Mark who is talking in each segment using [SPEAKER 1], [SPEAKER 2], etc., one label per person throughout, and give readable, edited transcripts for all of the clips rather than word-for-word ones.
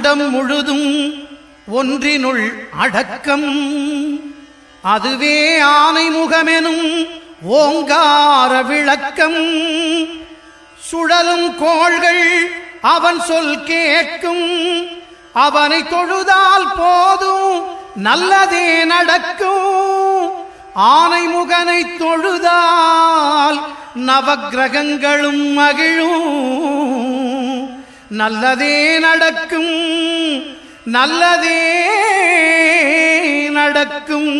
[SPEAKER 1] அண்டம் முழுதும் ஒன்றினுள் அடக்கம். அதுவே ஆனைமுகமெனும் ஓங்கார விளக்கம். சுழலும் கோள்கள் அவன் சொல் கேட்கும். அவனை தொழுதால் போதும் நல்லதே நடக்கும். ஆனைமுகனை தொழுதால் நவக்கிரகங்களும் மகிழும். நல்லதே நடக்கும், நல்லதே நடக்கும்.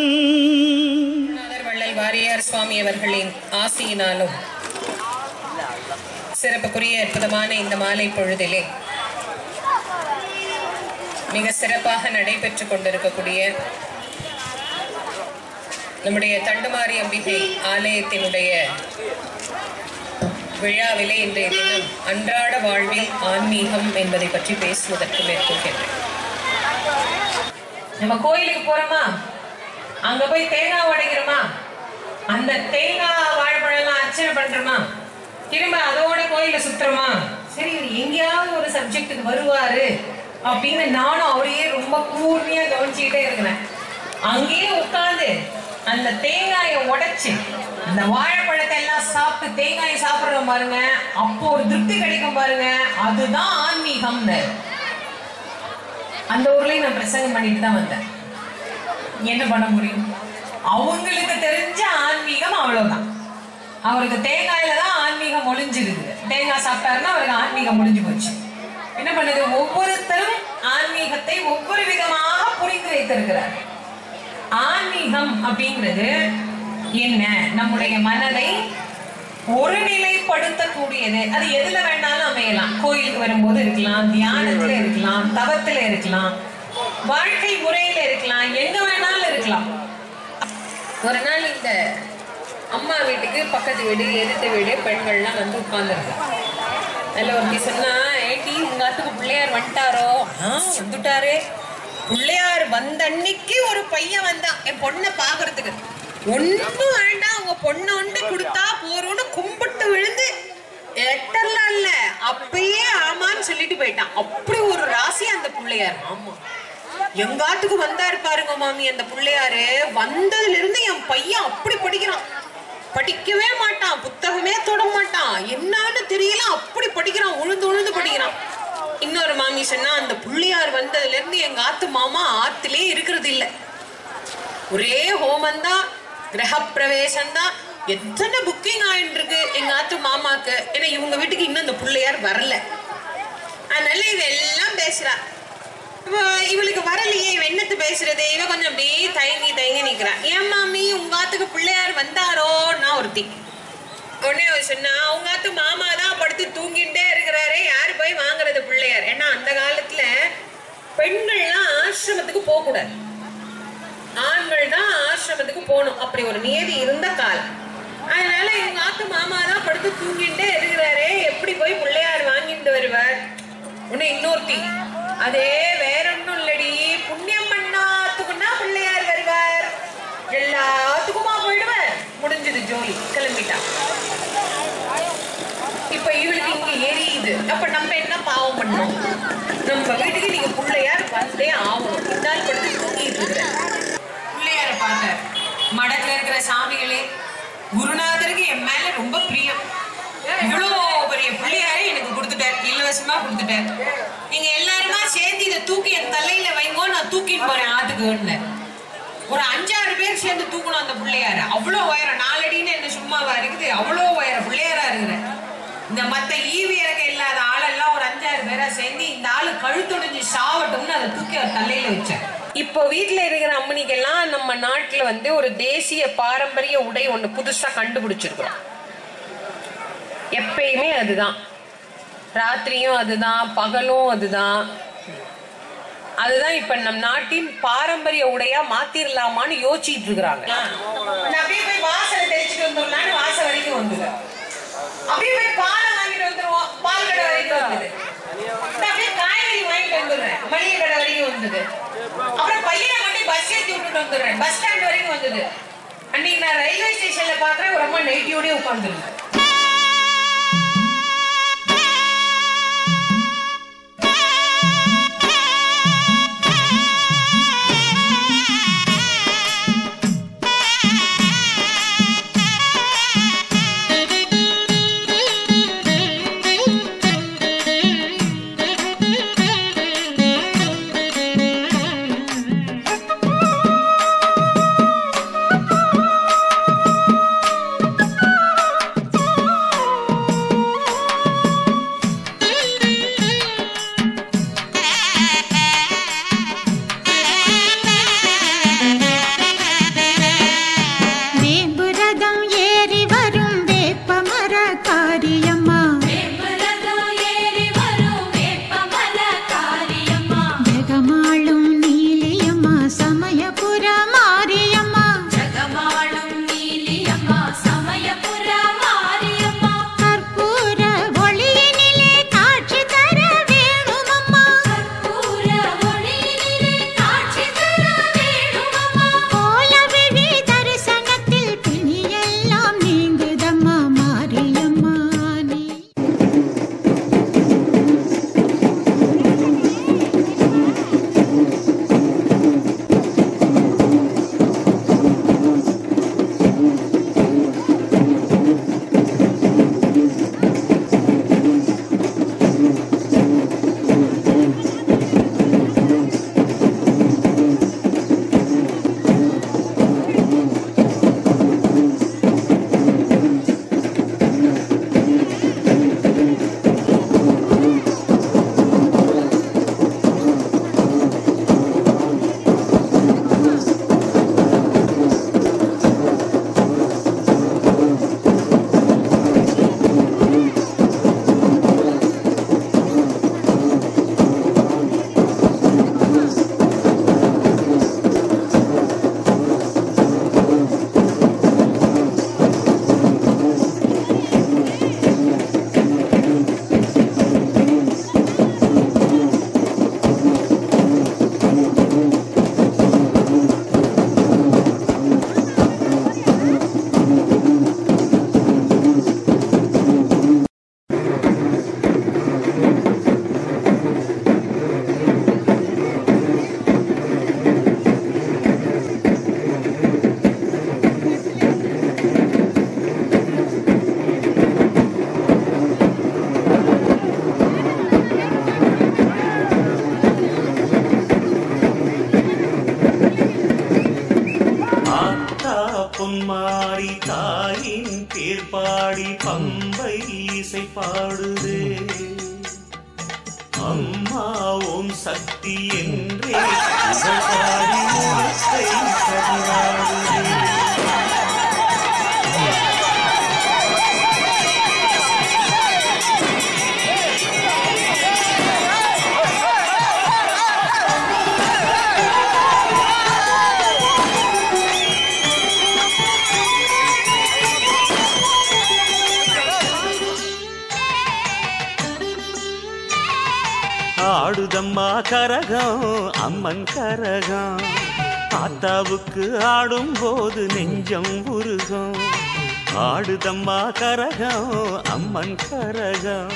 [SPEAKER 2] வள்ளல் வாரியார் சுவாமி அவர்களின் ஆசியினாலும் சிறப்புக்குரிய அற்புதமான இந்த மாலை பொழுதிலே மிக சிறப்பாக நடைபெற்றுக் கொண்டிருக்கக்கூடிய நம்முடைய தண்டுமாரி அம்பிகை ஆலயத்தினுடைய விழாவிலே இன்றைய தினம் அன்றாட வாழ்வில் ஆன்மீகம் என்பதை பற்றி பேசுவதற்கு மேற்கொள்கிறேன். நம்ம கோயிலுக்கு போறோமா, அங்க போய் தேங்காய் உடைக்கிறோமா, அந்த தேங்காய் வாழைப்பழம் அர்ச்சனை பண்றோமா, திரும்ப அதோட கோயில சுத்துறோமா, சரி எங்கேயாவது ஒரு சப்ஜெக்டுக்கு வருவாரு அப்படின்னு நானும் அவரையே ரொம்ப கூர்மையா கவனிச்சுக்கிட்டே இருக்கிறேன். அங்கேயே உட்கார்ந்து அந்த தேங்காயை உடைச்சு அந்த வாழைப்பழத்தை எல்லாம் சாப்பிட்டு தேங்காயை சாப்பிடுறோம் பாருங்க, அப்போ ஒரு திருப்தி கிடைக்கும் பாருங்க, அதுதான் ஆன்மீகம். அந்த ஊர்லயும் நான் பிரசங்கம் பண்ணிட்டு தான் வந்தேன். என்ன பண்ண முடியும், அவங்களுக்கு தெரிஞ்ச ஆன்மீகம் அவ்வளவுதான். அவருக்கு தேங்காயில தான் ஆன்மீகம் ஒளிஞ்சிருக்குது. தேங்காய் சாப்பிட்டாருன்னா அவருக்கு ஆன்மீகம் முடிஞ்சு போச்சு. என்ன பண்ணுது, ஒவ்வொருத்தரும் ஆன்மீகத்தை ஒவ்வொரு விதமாக புரிந்து வைத்திருக்கிறார். ஆன்மீகம் அப்படிங்கிறது என்ன, நம்முடைய மனதை ஒருநிலைப்படுத்தக்கூடியது. அது எதுல வேணாலும் அமையலாம். கோயிலுக்கு வரும்போது இருக்கலாம், தியானத்துல இருக்கலாம், தவத்துல இருக்கலாம், வாழ்க்கை முறையில இருக்கலாம், எங்க வேணாலும் இருக்கலாம். ஒரு நாள் இந்த அம்மா வீட்டுக்கு பக்கத்து வீடு எதிர்த்த வீடு பெண்கள்லாம் வந்து உட்கார்ந்துருக்காங்க. அதில் ஒருத்தி சொன்னா, ஏட்டி உங்காத்துக்கு பிள்ளையார் வந்துட்டாரோ? வந்துட்டாரு. பிள்ளையார் வந்த அன்னைக்கு ஒரு பையன் வந்தான் என் பொண்ணை பாக்குறதுக்கு. ஒன்னும் வேண்டாம், உங்க பொண்ணை ஒன்று கொடுத்தா போறோம்னு கும்பிட்டு விழுந்து லெட்டர்லாம் இல்ல, அப்பயே ஆமான்னு சொல்லிட்டு போயிட்டான். அப்படி ஒரு ராசி அந்த பிள்ளையார். ஆமா, எங்காட்டுக்கு வந்தாரு பாருங்க மாமி அந்த பிள்ளையாரு. வந்ததுல இருந்து என் பையன் அப்படி படிக்கிறான். படிக்கவே மாட்டான், புத்தகமே தொட மாட்டான், என்னன்னு தெரியல, அப்படி படிக்கிறான், உழுந்து உழுந்து படிக்கிறான். இன்னொரு மாமி சொன்னா, அந்த பிள்ளையார் வந்ததுல இருந்து எங்க ஆத்து மாமா ஆத்திலே இருக்கிறது இல்ல, ஒரே ஹோமந்தான், கிரக பிரவேசம் தான், எத்தனை புக்கிங் ஆயிட்டு இருக்கு எங்க ஆத்து மாமாக்கு. ஏன்னா இவங்க வீட்டுக்கு இன்னும் அந்த பிள்ளையார் வரல. அதனால இவெல்லாம் பேசுறா. இவளுக்கு வரலையே, இவ என்னத்து பேசுறது, இவ கொஞ்சம் அப்படியே தயங்கி தயங்கி நிக்கிறான். ஏன் மாமி உங்க ஆத்துக்கு பிள்ளையார் வந்தாரோ? நான் ஒருத்தி. உடனே அவ சொன்னா, அவங்க ஆத்து மாமா தான் படுத்து தூங்கிட்டே இருக்கிறாரு, யாரு போய் வாங்குறது பிள்ளையார்? ஏன்னா அந்த காலத்துல பெண்கள்லாம் ஆசிரமத்துக்கு போக கூடாது, ஆண்கள் தான் ஆசிரமத்துக்கு போகணும், அப்படி ஒரு நியதி இருந்த காலம். அதனால இவங்க ஆத்து மாமா தான் படுத்து தூங்கிட்டே இருக்கிறாரு, எப்படி போய் பிள்ளையார் வாங்கிட்டு வருவார்? உடனே இன்னொருத்தி, அதே வேற ஒன்றும் இல்லடி, புண்ணியம் பண்ணாத்துக்குன்னா பிள்ளையார் வருவார், எல்லாத்துக்குமா போயிடுவார், முடிஞ்சது ஜோலி, கிளம்பிட்டா. இப்ப இவளுக்கு இங்க எரியுது. அப்ப நம்ம என்ன பாவம் பண்ணோம்? நம்ம வீட்டுக்கு நீங்க பிள்ளையார் வந்தே ஆகணும். இந்தால் படுத்து தூங்கிட்டு இருக்கிற பிள்ளையார பார்த்தார். மடத்துல இருக்கிற சாமிகளே, குருநாதருக்கு என் மேல ரொம்ப பிரியம், இவ்வளோ பெரிய பிள்ளையாரே எனக்கு கொடுத்துட்டார், இலவசமா கொடுத்துட்டார், நீங்க எல்லாருமா சேர்ந்து இதை தூக்கி என் தலையில வைங்கோ, நான் தூக்கிட்டு போறேன் ஆத்துக்குன்னு. ஒரு 5-6 பேர் சேர்ந்து தூக்கணும் அந்த பிள்ளையார. அவ்வளோ உயரம், 4 அடின்னு என்ன சும்மாவா இருக்குது, அவ்வளோ உயரம் பிள்ளையாரா இருக்கிற. இந்த மத்த ஈவி இறக்க இல்லாத ஆளெல்லாம் ஒரு 5-6 பேரா சேர்ந்து இந்த ஆளு கழுத்தொடைஞ்சு சாவட்டும்னு அதை தூக்கி அவர் தலையில வச்சார். இப்போ வீட்டுல இருக்கிற அம்மனிக்கெல்லாம் நம்ம நாட்டுல வந்து ஒரு தேசிய பாரம்பரிய உடை ஒண்ணு புதுசா கண்டுபிடிச்சிருக்கிறோம். எப்பயுமே அதுதான், ராத்திரியும் அதுதான், பகலும் அதுதான். அதுதான் இப்ப நம் நாட்டின் பாரம்பரிய உடையா மாத்திரலாமான்னு யோசிச்சுட்டு இருக்கிறாங்க. அப்படியே போய் வாசலை தெரிச்சுட்டு வந்துடலான்னு வாசல் வரைக்கும் வந்தது, அப்படியே போய் பாலை வாங்கிட்டு வந்துருவோம், பால் கடை வரைக்கும் வந்தது, அப்படியே காய்கறி வாங்கிட்டு வந்துடுறேன், மளிகை கடை வரைக்கும் வந்தது, அப்புறம் பையனை மட்டும் பஸ் ஏற்றி விட்டுட்டு வந்துடுறேன், பஸ் ஸ்டாண்ட் வரைக்கும் வந்தது. அன்னைக்கு நான் ரயில்வே ஸ்டேஷன்ல பாக்குறேன், ரொம்ப நைட்டியோடய உட்காந்துருந்தேன்.
[SPEAKER 3] பொன்மாரி தாயின் பேர் பாடி பம்பை இசை பாடுதே. அம்மா ஓம் சக்தி என்றே பாடி உலகை கதிராடுதே. ஆடுதம்மா கரகம் அம்மன் கரகம், ஆத்தாவுக்கு ஆடும் போது நெஞ்சம் உருகும். ஆடுதம்மா கரகம் அம்மன் கரகம்.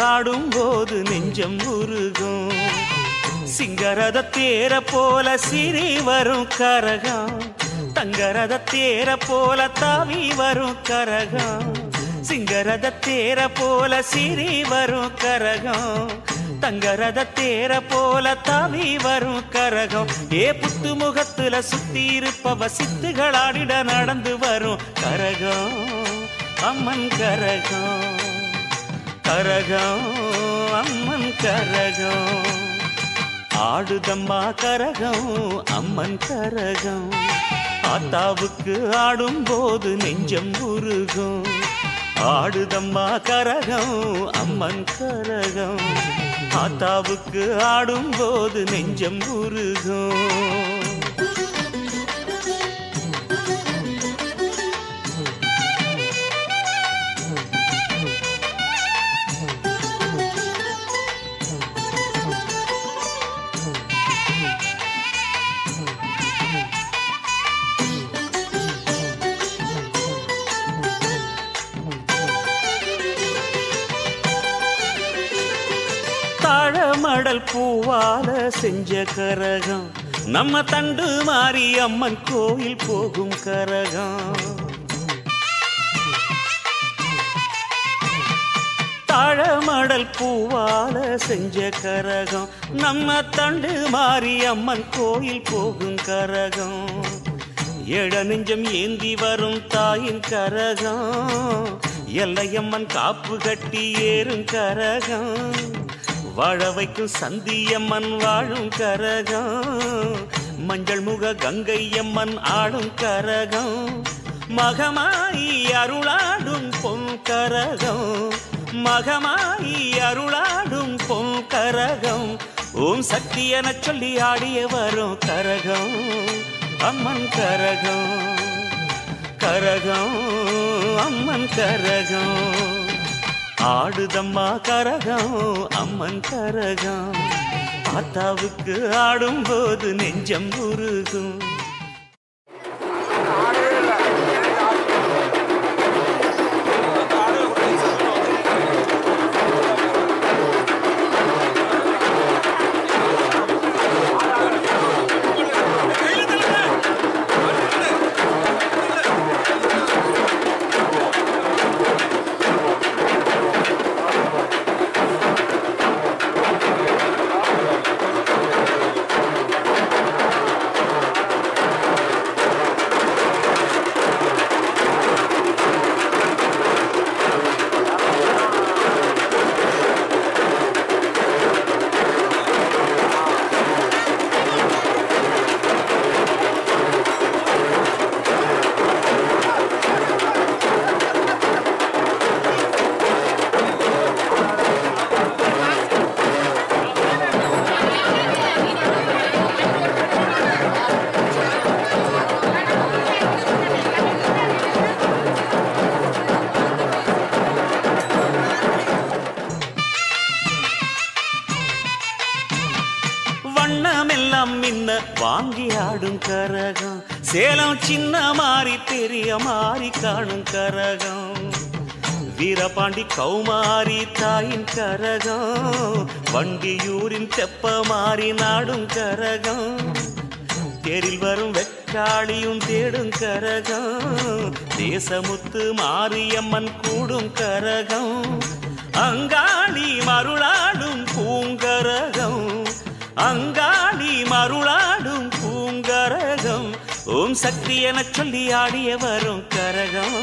[SPEAKER 3] ஆடும் போது நெஞ்சம் உருகும். சிங்கரத தேர போல சிரி வரும் கரகம், தங்கரத தேர போல தாவி வரும் கரகம். சிங்கரத தேர போல சிரி வரும் கரகம், தங்கரத தேர போல தாவி வரும் கரகம். ஏ புத்து முகத்துல சுத்தி இருப்பவ சித்துகளாடிட நடந்து வரும் கரகம் அம்மன் கரகம். கரகம் அம்மன் கரகம். ஆடுதம்மா கரகம் அம்மன் கரகம், ஆத்தாவுக்கு ஆடும் போது நெஞ்சம் உருகும். ஆடுதம்மா கரகம் அம்மன் கரகம், ஆத்தாவுக்கு ஆடும் போது நெஞ்சம் உருகும். தாழமடல் பூவால செஞ்ச கரகம், நம்ம தண்டு மாறி அம்மன் கோயில் போகும் கரகம். தாழமடல் பூவால செஞ்ச கரகம், நம்ம தண்டு மாறி அம்மன் கோயில் போகும் கரகம். எட நெஞ்சம் ஏந்தி வரும் தாயின் கரகம், எல்லையம்மன் காப்பு கட்டி ஏறும் கரகம். வாழ வைக்கும் சந்தியம்மன் வாழும் கரகம், மஞ்சள் முக கங்கையம்மன் ஆடும் கரகம். மகமாயி அருளாடும் பொன் கரகம், மகமாயி அருளாடும் பொன் கரகம். ஓம் சக்தி என சொல்லி ஆடிய வரும் கரகம் அம்மன் கரகம். கரகம் அம்மன் கரகம். ஆடுதம்மா கரகம் அம்மன் கரகம், ஆத்தாவுக்கு ஆடும் போது நெஞ்சம் உருகும். கரகம் சேலம் சின்ன மாறி பெரிய மாறி காணும் கரகம் வீரபாண்டி கௌமாரி தாயின் கரகம் வண்டியூரின் தெப்ப மாறி நாடும் கரகம் தேரில் வரும் வெக்காளியும் தேடும் கரகம் தேசமுத்து மாரியம்மன் கூடும் கரகம் அங்காளி மருளாடும் பூங்கரகம் அங்காளி மருளாடும் பூங்கரகம் ஓம் சக்தி என சொல்லி ஆடிய வரும் கரகம்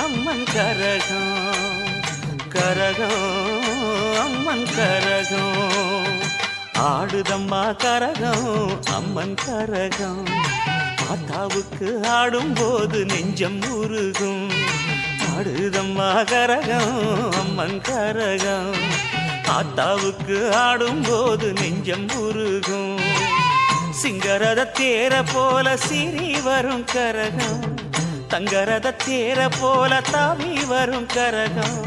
[SPEAKER 3] அம்மன் கரகம் கரகம் அம்மன் கரகம் ஆடுதம்மா கரகம் அம்மன் கரகம் ஆத்தாவுக்கு ஆடும்போது நெஞ்சம் உருகும் ஆடுதம்மா கரகம் அம்மன் கரகம் ஆத்தாவுக்கு ஆடும்போது நெஞ்சம் உருகும் சிங்கரத தேர போல சிறி வரும் கரகம் தங்கரத தேர போல தாவி வரும் கரகம்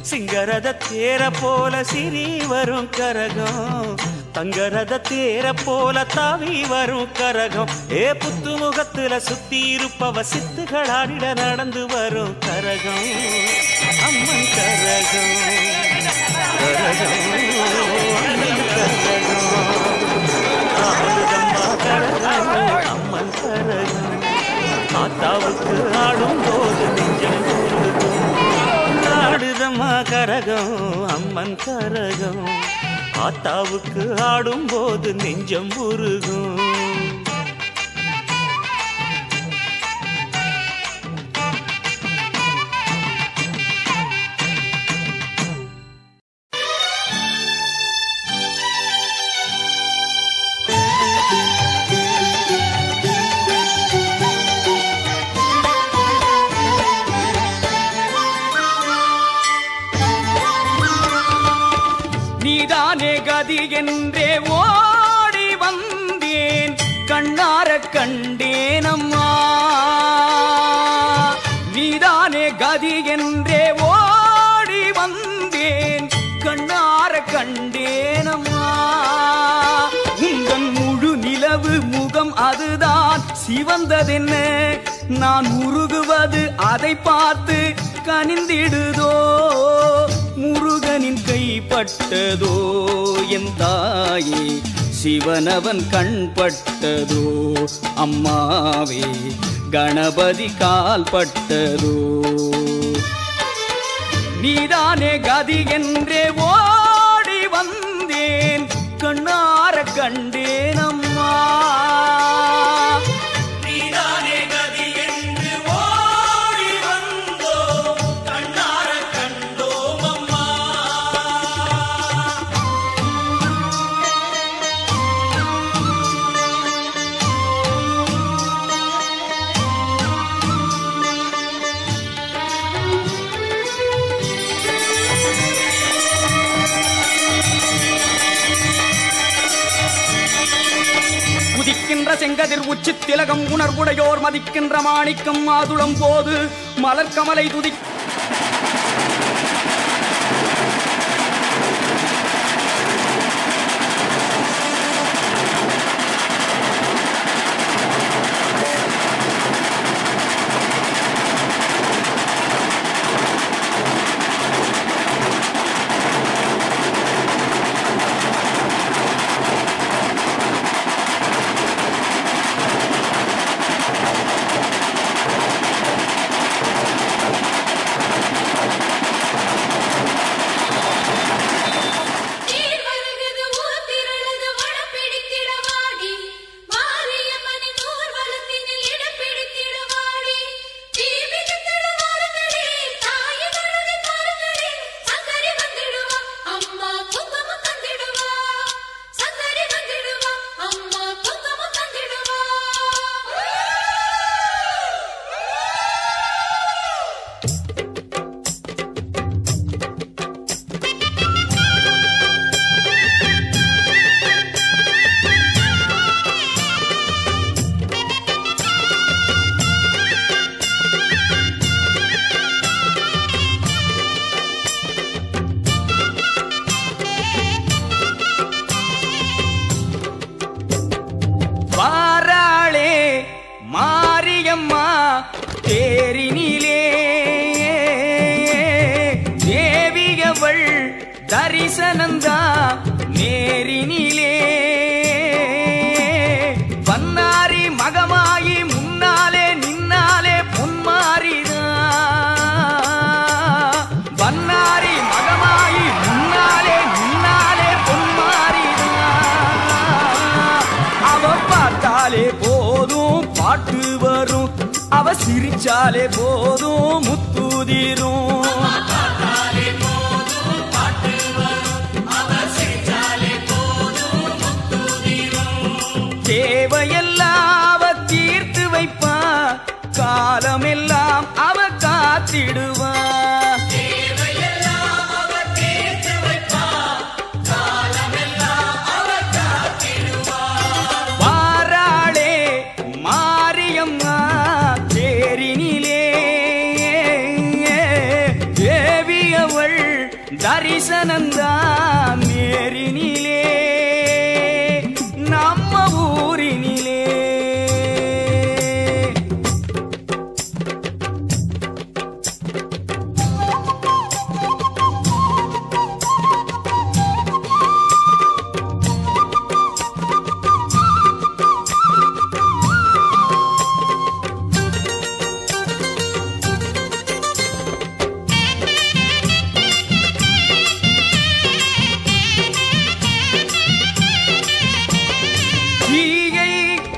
[SPEAKER 3] சிங்கரத தேர போல சிறி வரும் கரகம் தங்கரத தேர போல தாவி வரும் கரகம் ஏ புத்து முகத்துல சுத்தி இருப்பவ சித்துகளாடிட நடந்து வரும் கரகம் அம்மன் கரகம் கரகம் அம்மன் கரகம் ஆடுதம்மா கரகம் அம்மன் கரகம் ஆத்தாவுக்கு ஆடும்போது நெஞ்சம் ஆடுதம்மா கரகம் அம்மன் கரகம் ஆத்தாவுக்கு ஆடும்போது நெஞ்சம் உருகும்
[SPEAKER 1] என்றே ஓடி வந்தேன் கண்ணார கண்டேனம்மா நீதானே கதி என்றே ஓடி வந்தேன் கண்ணார கண்டேனம்மா உங்கள் முழு நிலவு முகம் அதுதான் சிவந்ததென்ன நான் உருகுவது அதை பார்த்து கனிந்திடுதோ முருகனின் கைப்பட்டதோ என் தாயே சிவனவன் கண்பட்டதோ அம்மாவே கணபதி கால் பட்டதோ நீதானே கதி என்றே ஓடி வந்தேன் கண்ணார கண்டேன் அம்மா செங்கதிர் உச்சி திலகம் உணர்வுடையோர் மதிக்கின்ற மாணிக்கம் மாதுளம் போது மலர்கமலை துதி தரிசனந்தா நேரினிலே வன்னாரி மகமாயி முன்னாலே நின்னாலே பொன்மாரிதா வன்னாரி மகமாயி முன்னாலே நின்னாலே பொன்மாரிதா அவ பார்த்தாலே போதும் பாட்டு வரும் அவ சிரிச்சாலே போதும் முத்துதிரும் தேவையெல்லாம் அவ தீர்த்து வைப்பா காலமெல்லாம் அவ காத்திடுவா வாராளே மாரியம்மா தேரினிலே தேவியவள் தரிசனந்தா நேரினிலே நம்ம ஊரினிலே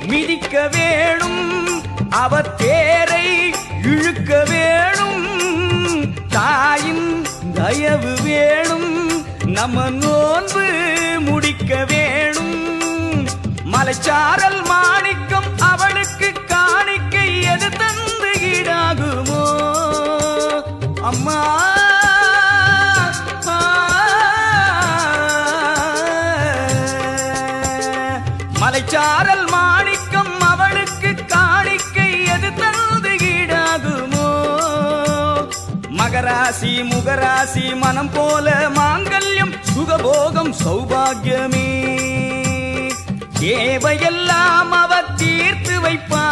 [SPEAKER 1] மிதிக்க வேணும் அவ தேரை இழுக்க வேணும் தாயின் தயவு வேணும் நம்ம நோன்பு முடிக்க வேணும் மலைச்சாரல் மாணிக்கம் அவளுக்கு காணிக்கை எது தந்து ஈடாகுமோ அம்மா மலைச்சாரல் மாணிக்கம் அவளுக்கு காணிக்கை எது தந்து ஈடாகுமோ மகராசி முகராசி மனம் போல மாங்கல்யம் சுகபோகம் சௌபாகியமே தேவையெல்லாம் அவ தீர்த்து வைப்பா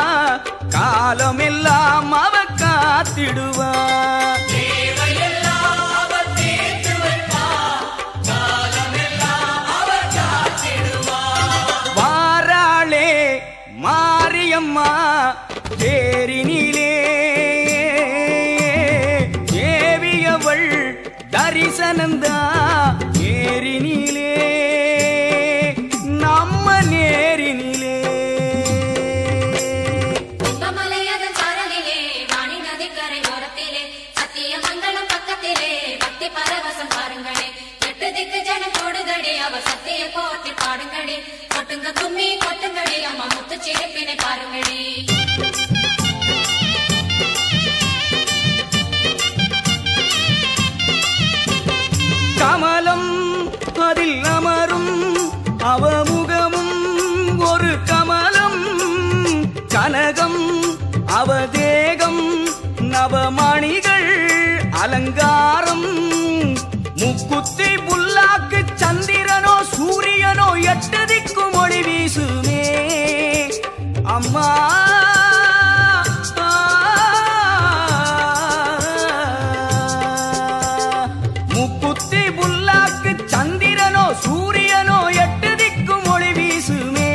[SPEAKER 1] காலமெல்லாம் அவ காத்திடுவா மாரியம்மா தேரினிலே தேவியவள் தரிசனந்தா நேரினிலே நம்ம நேரினிலே
[SPEAKER 4] மலையதன் சாரலிலே வாணி நதிக்கரை ஓரத்திலே சத்தியமங்கலம் பக்கத்திலே பக்தி பரவசம் பாருங்களே எட்டு திக்கு ஜனம் போடுதடி அவ சத்திய போற்றி பாடுங்கடி கொட்டுங்க கும்மி கொட்டுங்கடி அம்மா முத்து சிரிப்பினை பாருங்கடி
[SPEAKER 1] கமலம் அதில் அமரும் அவமுகமும் ஒரு கமலம் கனகம் அவதேகம் நவமணிகள் அலங்காரம் முக்குத்தி புல்லாக்கு சந்திரனோ சூரியனோ எட்டு திக்கும் ஒளி வீசுமே அம்மா முக்குத்தி புல்லாக்கு சந்திரனோ சூரியனோ எட்டு திக்கும் ஒளி வீசுமே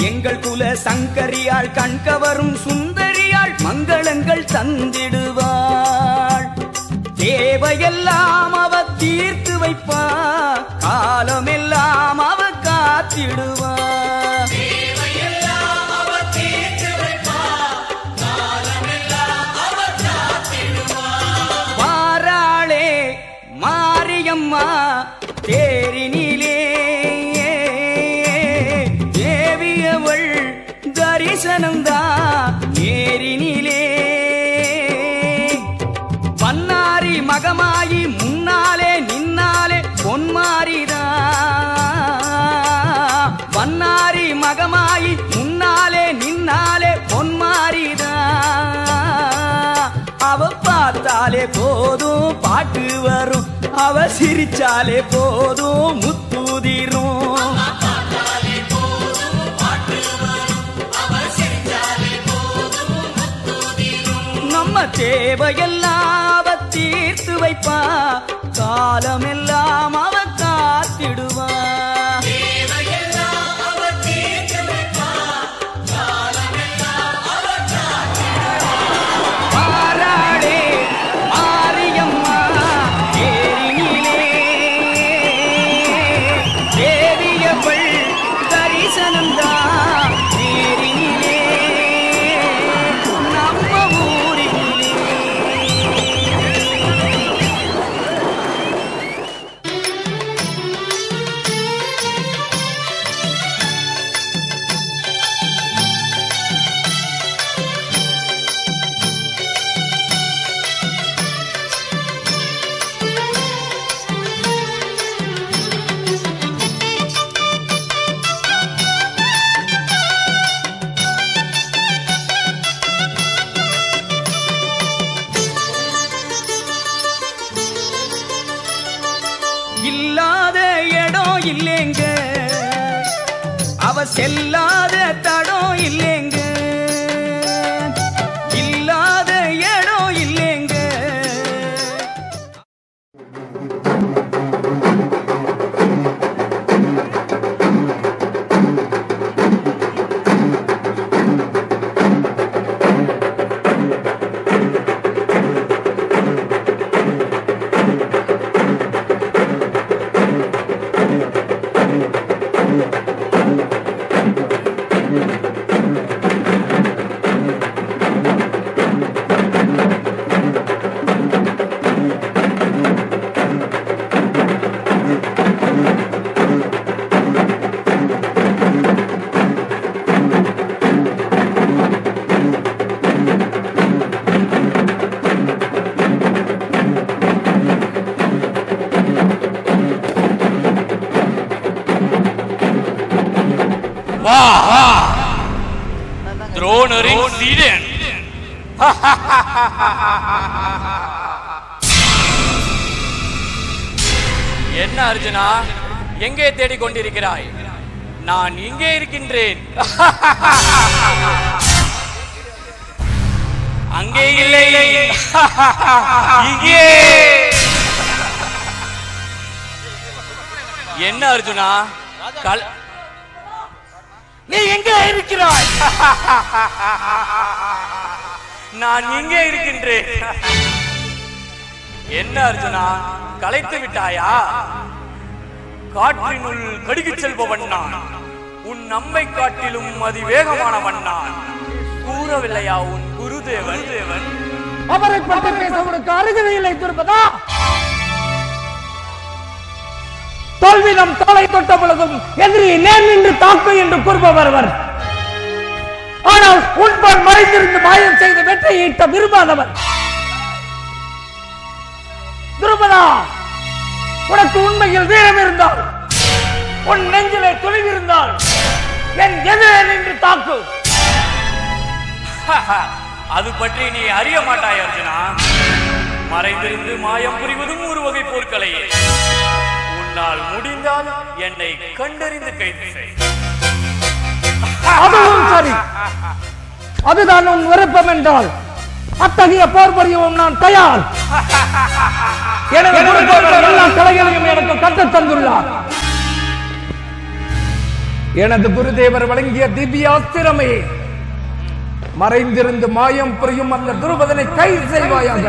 [SPEAKER 1] எங்கள் குல சங்கரியாள் கண்கவரும் சுந்தரியாள் மங்களங்கள் தந்திடுவாள் தேவையெல்லாம் அவ தீர்த்து வைப்பா காலமெல்லாம் அவ காத்திடுவா வாராளே மாரியம்மா தேரினிலே தேவியவள் தரிசனந்தா நேரினிலே வன்னாரி மகமாயி முன்னாலே நின்னாலே பொன்மாரிதா வன்னாரி மகமாயி முன்னாலே நின்னாலே பொன்மாரிதா அவ பார்த்தாலே போதும் பாட்டு வரும் அவ சிரிச்சாலே போதும் முத்துதிரும் நம்ம தேவையெல்லாம் தீர் தீர்த்து வைப்பா காலமெல்லாம் அவ காத்திடுவா மாறாடே மாரியம்மா தேரினிலே தேவியவள் தரிசனந்தா தேரினிலே நம்ம ஊரினிலே இல்லாத இடம் இல்லைங்க அவ செல்லாத தடம் இல்லைங்க இல்லாத இடம் இல்லைங்க
[SPEAKER 5] துரோணரின் சீடன் என்ன அர்ஜுனா, எங்கே தேடிக் கொண்டிருக்கிறாய்? நான் இங்கே இருக்கின்றேன். அங்கே இல்லை, இங்கே. என்ன அர்ஜுனா, நீ எங்கே இருக்கிறாய்? நான் இங்கே இருக்கின்றேன். என்ன அர்ஜுனா, களைத்து விட்டாயா? காற்றினுள் கடுகிச் செல்பவன் நான், உன் நம்மை காட்டிலும் அதிவேகமானவன் நான். கூறவில்லையா உன் குருதேவன்?
[SPEAKER 6] அவரை பற்றி பேச உனக்கு அருகதை இல்லை துருபதா. தோல்வி நம் தலை தொட்ட பொழுதும் எதிரியை நேர் நின்று தாக்கு என்று கூறுபவர் அவர். ஆனால் உண்பான் மறைந்திருந்து மாயம் செய்து வெற்றியை ஈட்ட விரும்பாதவர். துருபதா, உனக்கு உண்மையில் வீரம் இருந்தால், உன் நெஞ்சிலே துணிவு இருந்தால் என் எதிரே நின்று தாக்கு.
[SPEAKER 5] அது பற்றி நீ அறிய மாட்டாய் அர்ஜுனா. மறைந்திருந்து மாயம் புரிவதும் ஒரு வகை போர்க்கலையே. உன்னால் முடிந்தால் என்னை கண்டறிந்து கைது செய்.
[SPEAKER 6] அதுவும் சரி. அதுதான் உன் விருப்பம் என்றால் அத்தகைய போர் புரியவும் நான் தயார். எல்லா கலைகளையும் எனக்கு கற்றுத் தந்துள்ளார். எனது குருதேவர் வழங்கிய திவ்யாஸ்திரமே, மறைந்திருந்து மாயம் புரியும் அந்த துருபதனை கைது செய்வாயாக.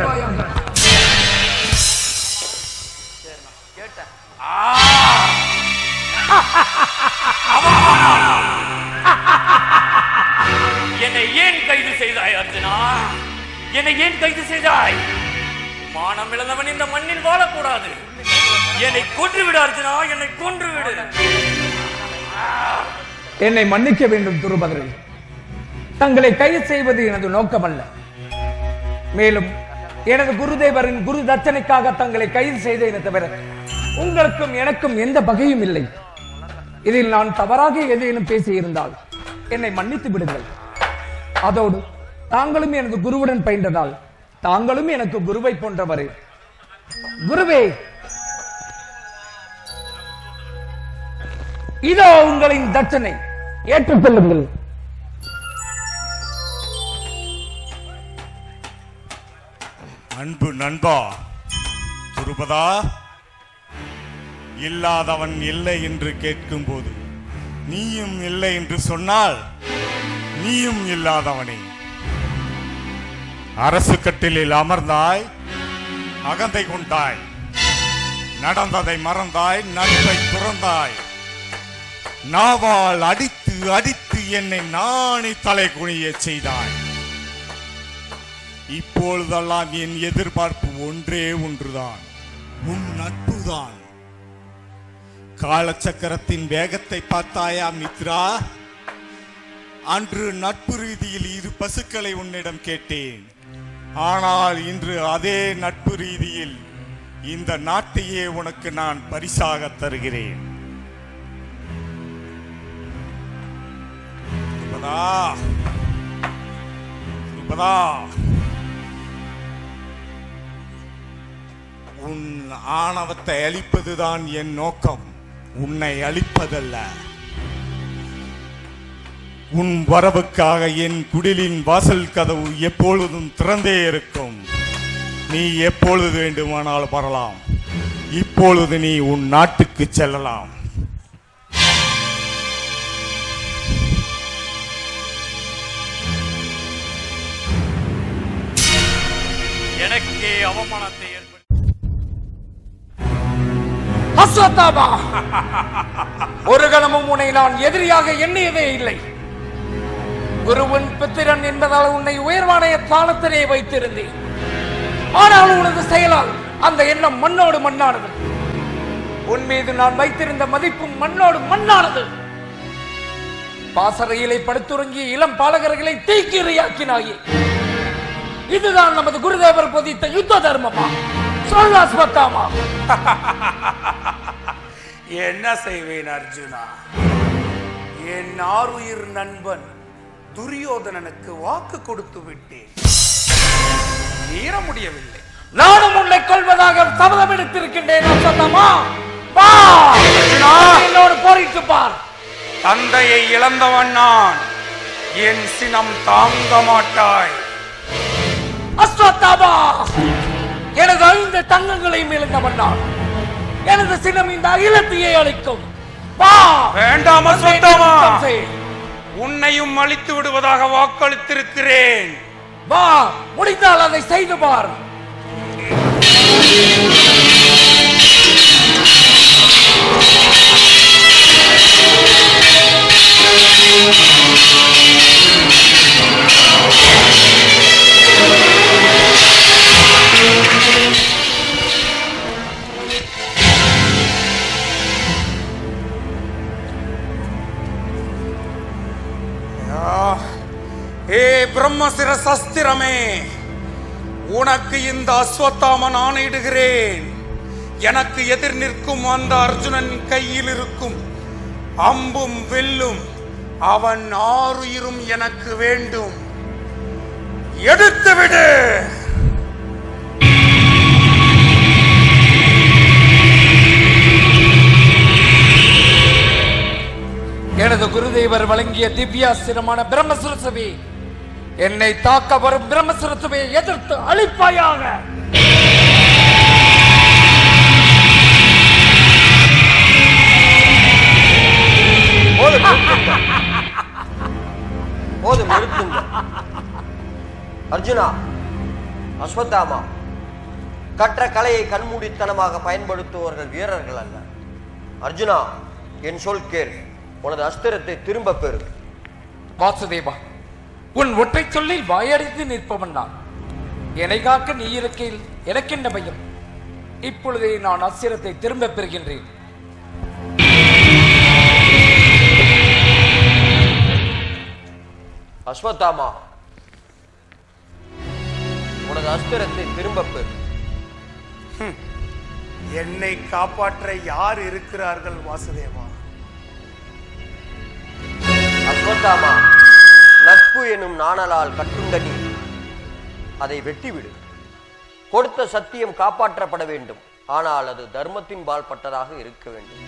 [SPEAKER 5] என்னை ஏன் கைது செய்தாய் அர்ஜுனா? என்னை ஏன் கைது செய்தாய்? மானம் இழந்தவன் இந்த மண்ணில் வாழக்கூடாது. என்னை கொன்றுவிடு அர்ஜுனா, என்னை கொன்றுவிடு.
[SPEAKER 6] என்னை மன்னிக்க வேண்டும் துருபதரே. தங்களை கைது செய்வது எனது நோக்கமல்ல. மேலும் எனது குருதேவரின் குரு தட்சணைக்காக தங்களை கைது செய்தேனே தவிர உங்களுக்கும் எனக்கும் எந்த பகையும் இல்லை. இதில் நான் தவறாக ஏதேனும் பேசியிருந்தால் என்னை மன்னித்து விடுங்கள். அதோடு தாங்களும் எனது குருவுடன் பயின்றதால் தாங்களும் எனக்கு குருவை போன்றவரே. குருவே, இதோ உங்களின் தட்சணை, ஏற்றுக்கொள்ளுங்கள்.
[SPEAKER 7] அன்பு நண்பா, துருபதா, இல்லாதவன் இல்லை என்று கேட்கும் போது நீயும் இல்லை என்று சொன்னால் நீயும் இல்லாதவனே. அரசு கட்டிலில் அமர்ந்தாய், அகந்தை கொண்டாய், நடந்ததை மறந்தாய், நட்பை துறந்தாய், நாவால் அடித்து அடித்து என்னை நாணி தலை குனிய செய்தாய். இப்பொழுதெல்லாம் என் எதிர்பார்ப்பு ஒன்றே ஒன்றுதான், உன் நட்புதான். காலச்சக்கரத்தின் வேகத்தை பார்த்தாயா மித்ரா? அன்று நட்பு ரீதியில் 2 பசுக்களை உன்னிடம் கேட்டேன். ஆனால் இன்று அதே நட்பு ரீதியில் இந்த நாட்டையே உனக்கு நான் பரிசாக தருகிறேன். உன் ஆணவத்தை அழிப்பதுதான் என் நோக்கம், உன்னை அழிப்பதல்ல. உன் வரவுக்காக என் குடிலின் வாசல் கதவு எப்பொழுதும் திறந்தே இருக்கும். நீ எப்பொழுது வேண்டுமானால் வரலாம். இப்பொழுது நீ உன் நாட்டுக்கு செல்லலாம்.
[SPEAKER 5] எனக்கே அவமானத்தை
[SPEAKER 6] அஸ்வத்தாமா, ஒரு கணமும் உன்னை நான் எதிரியாக எண்ணியதே இல்லை. குருவன் புத்திரன் என்பதால் உன்னை உயர்வான ஸ்தானத்திலே வைத்திருந்தேன். ஆனால் உனது செயலால் அந்த எண்ணம் மண்ணோடு மண்ணானது. உன் மீது நான் வைத்திருந்த மதிப்பும் மண்ணோடு மண்ணானது. பாசறையிலே படுத்துறங்கிய இளம் பாலகர்களை தீக்கிரையாக்கினாயே. இதுதான் நமது குருதேவர் பொதித்த யுத்த தர்மமா? சொல் அஸ்வத்தாமா.
[SPEAKER 8] என்ன செய்வேன் அர்ஜுனா? என் ஆருயிர் நண்பன் துரியோதனனுக்கு வாக்கு கொடுத்து விட்டேன், மீற முடியவில்லை.
[SPEAKER 6] நானும் உன்னை கொள்வதாக சபதம் எடுத்திருக்கின்றேன் அஸ்வத்தாமா. வா என்னோடு போரிட்டு பார்.
[SPEAKER 8] தந்தையை இழந்தவன் நான், என் சினம் தாங்க மாட்டாய்.
[SPEAKER 6] அஸ்வத்தாமா, எனது 5 தங்கங்களையும் இழந்தவன் நான். எனது சினம் இந்த அகிலத்தையே அளிக்கும். வா.
[SPEAKER 8] வேண்டாம் அஸ்வத்தாமா, உன்னையும் அழித்து விடுவதாக வாக்களித்திருக்கிறேன்.
[SPEAKER 6] வா, முடிந்தால் அதை செய்து பார்.
[SPEAKER 8] பிரம்மசிரஸ் அஸ்திரமே, உனக்கு இந்த அஸ்வத்தாமன் ஆணையிடுகிறேன். எனக்கு எதிர் நிற்கும் அந்த அர்ஜுனன் கையில் இருக்கும் அம்பும் வெல்லும் அவன் ஆருயிரும் எனக்கு வேண்டும். எடுத்துவிடு.
[SPEAKER 6] எனது குருதேவர் வழங்கிய திவ்யாஸ்திரமான பிரம்மசுரசுவே, என்னை தாக்க வரும் பிரம்மசுரசுவை எதிர்த்து அழிப்பாயாக.
[SPEAKER 9] போதும், நிறுத்துங்க. அர்ஜுனா, அஸ்வத்தாமா, கற்ற கலையை கண்மூடித்தனமாக பயன்படுத்துபவர்கள் வீரர்கள் அல்ல. அர்ஜுனா, என் சொல் கேள். உனது அஸ்திரத்தை திரும்ப பெறு.
[SPEAKER 6] வாசுதேவா, உன் ஒற்றை சொல்லில் வாயடித்து நிற்பவன் நான். என்னை காக்க நீ இருக்கையில் எனக்கென்ன பயம்? இப்பொழுதே நான் அஸ்திரத்தை திரும்ப பெறுகின்றேன்.
[SPEAKER 9] அஸ்வத்தாமா, உனது அஸ்திரத்தை திரும்ப பெறு.
[SPEAKER 8] என்னை காப்பாற்ற யார் இருக்கிறார்கள் வாசுதேவா?
[SPEAKER 9] அஸ்வத்தாமா, நட்பு எனும் நாணலால் கட்டுண்ட நீ அதை வெட்டிவிடு. கொடுத்த சத்தியம் காப்பாற்றப்பட வேண்டும். ஆனால் அது தர்மத்தின் பால்பட்டதாக இருக்க வேண்டும்.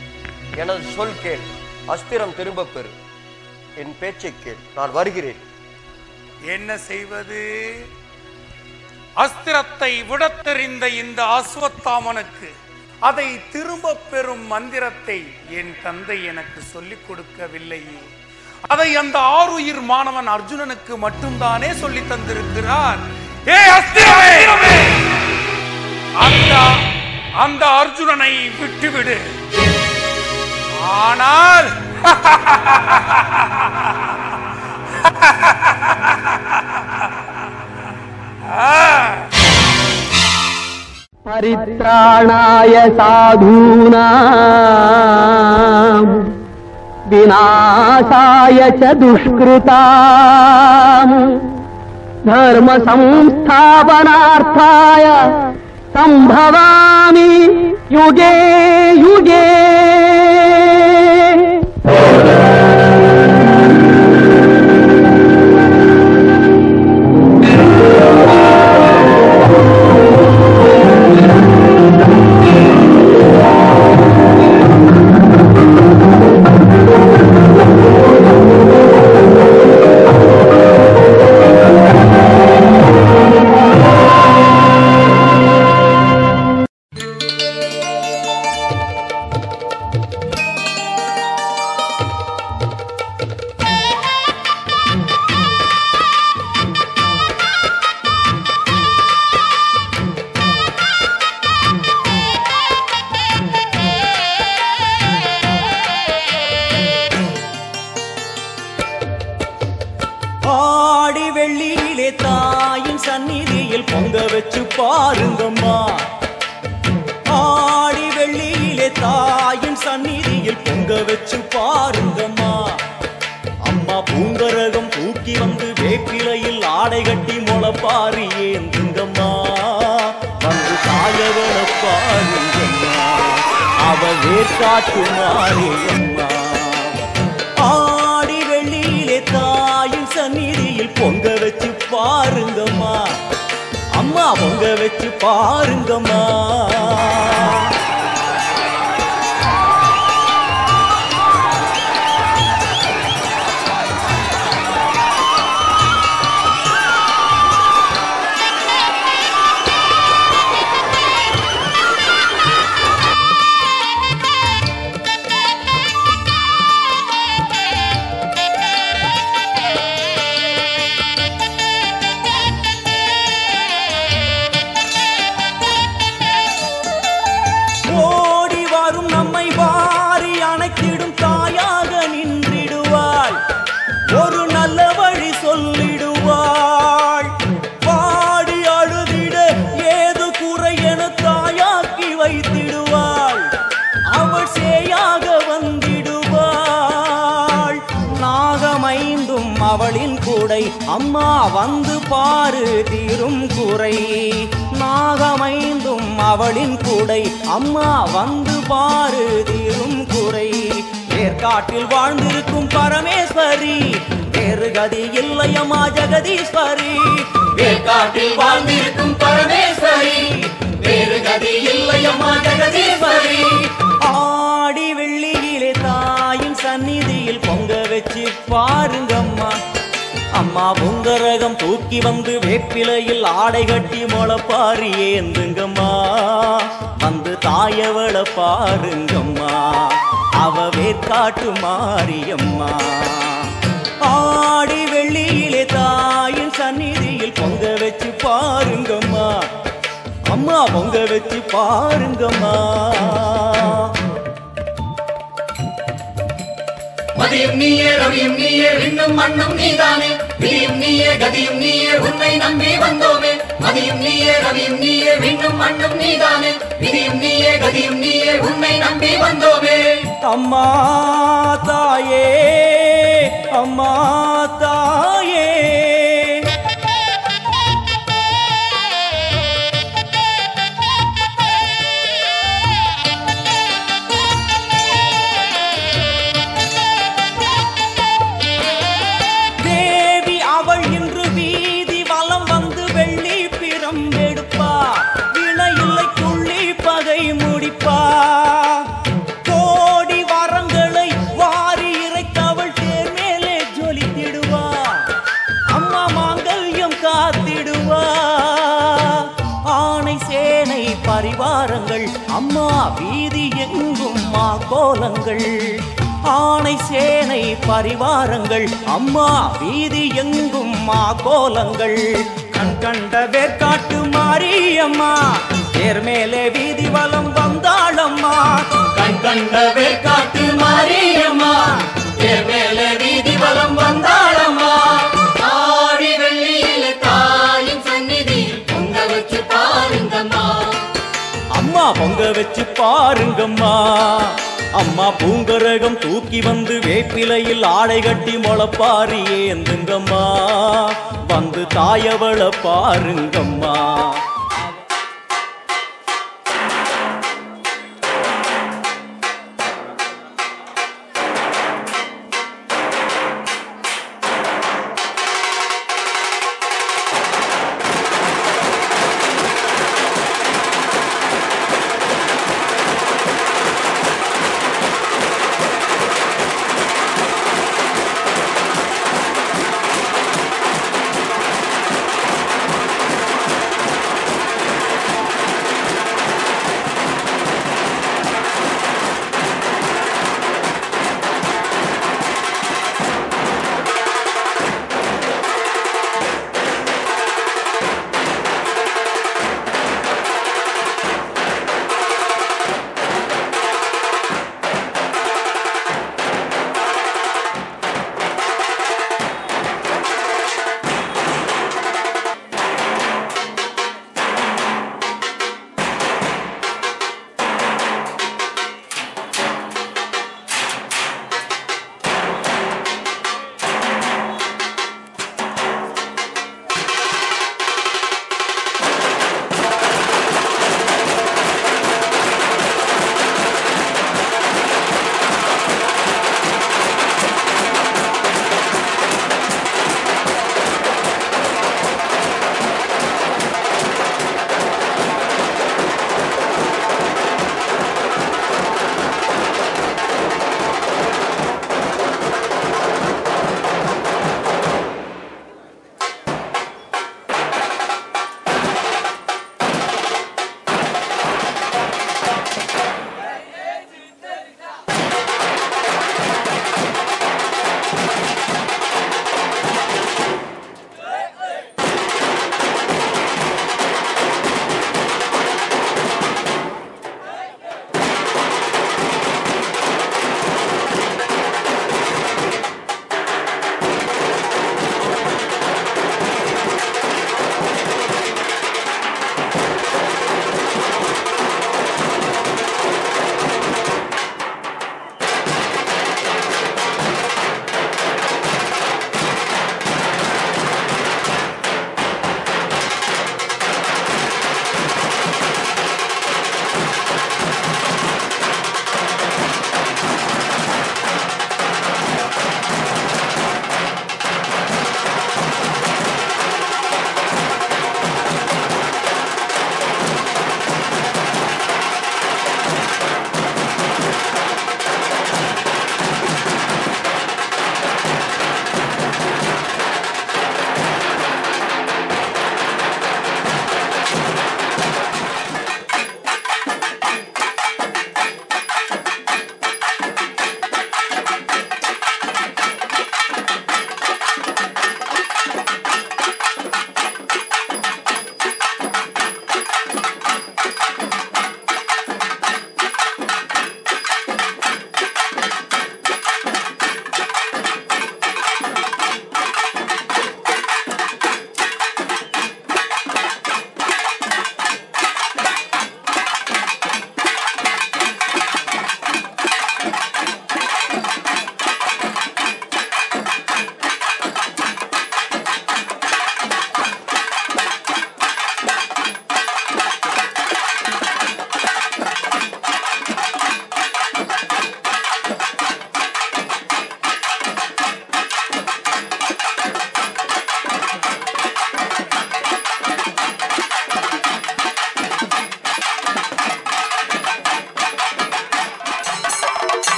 [SPEAKER 9] எனது சொல் கேள். அஸ்திரம் திரும்ப பெறு. என் பேச்சை கேள். நான் வருகிறேன்.
[SPEAKER 8] என்ன செய்வது? அஸ்திரத்தை விடத்தெறிந்த இந்த அஸ்வத்தாமனுக்கு அதை திரும்ப பெறும் மந்திரத்தை என் தந்தை எனக்கு சொல்லிக் கொடுக்கவில்லையே. அதை அந்த ஆருயிர் மாணவன் அர்ஜுனனுக்கு மட்டும்தானே சொல்லி தந்திருக்கிறார். அந்த அர்ஜுனனை விட்டுவிடு. ஆனால்
[SPEAKER 10] परित्राणाय साधूनां विनाशाय च दुष्कृतां धर्म संस्थापनार्थाय संभवामि युगे युगे.
[SPEAKER 3] ஆடி வெள்ளியிலே தாயின் சந்நிதியில் பொங்க வச்சு பாருங்கம்மா, அம்மா பொங்க வச்சு பாருங்கம்மா. அம்மா வந்து பாரு தீரும் குறை, நாகமைந்தும் அவளின் கூடை. அம்மா வந்து பாரு தீரும் குறை. வேர்காட்டில் வாழ்ந்திருக்கும் பரமேஸ்வரி, வேறு கதி இல்லையம்மா ஜெகதீஸ்வரி. வேர்காட்டில் வாழ்ந்திருக்கும் பரமேஸ்வரி, வேறு கதி இல்லையம்மா ஜெகதீஸ்வரி. ஆடி வெள்ளியிலே தாயின் சந்நிதியில் பொங்க வச்சு பாருங்கம்மா, அம்மா பொங்கரகம் தூக்கி வந்து வேப்பிலையில் ஆடை கட்டி முளப்பாரி ஏந்துங்கம்மா. வந்து தாயவள பாருங்கம்மா, அவ வேர்காட்டு மாரியம்மா. ஆடி வெள்ளியிலே தாயின் சந்நிதியில் பொங்க வச்சு பாருங்கம்மா, அம்மா பொங்க வச்சு பாருங்கம்மா.
[SPEAKER 11] மதியும் நீயே ரவியும் நீயே விண்ணும் மண்ணும் நீதானே, விதியும் நீயே கதியும் நீயே உன்னை நம்பி வந்தோமே. மதியும் நீயே ரவியும் நீயே விண்ணும் மண்ணும் நீதானே, விதியும் நீயே கதியும் நீயே உன்னை நம்பி வந்தோமே.
[SPEAKER 3] அம்மா தாயே அம்மா தாயே, கோடி வரங்களை வாரி இறைத்தவள் தேர் மேலே ஜொலித்திடுவா. அம்மா வீதி எங்கும் மா கோலங்கள், ஆணை சேனை பரிவாரங்கள். அம்மா வீதி எங்கும் மா கோலங்கள், கண் கண்ட வேர்க்காட்டு மாரியம்மா தேர் மேலே வீதி வலம் வந்தாளம்மா.
[SPEAKER 11] கண் கண்ட வேர்க்காட்டு மாரியம்மா தேர் மேலே வீதி வலம் வந்தாளம்மா. ஆடி வெள்ளியில தாயின் சந்நிதி பொங்க வச்சு பாருங்கம்மா.
[SPEAKER 3] அம்மா பொங்க வச்சு பாருங்கம்மா. அம்மா பூங்கரகம் தூக்கி வந்து வேப்பிலையில் ஆடை கட்டி முளப்பாரி ஏந்துங்கம்மா. வந்து தாயவள பாருங்கம்மா.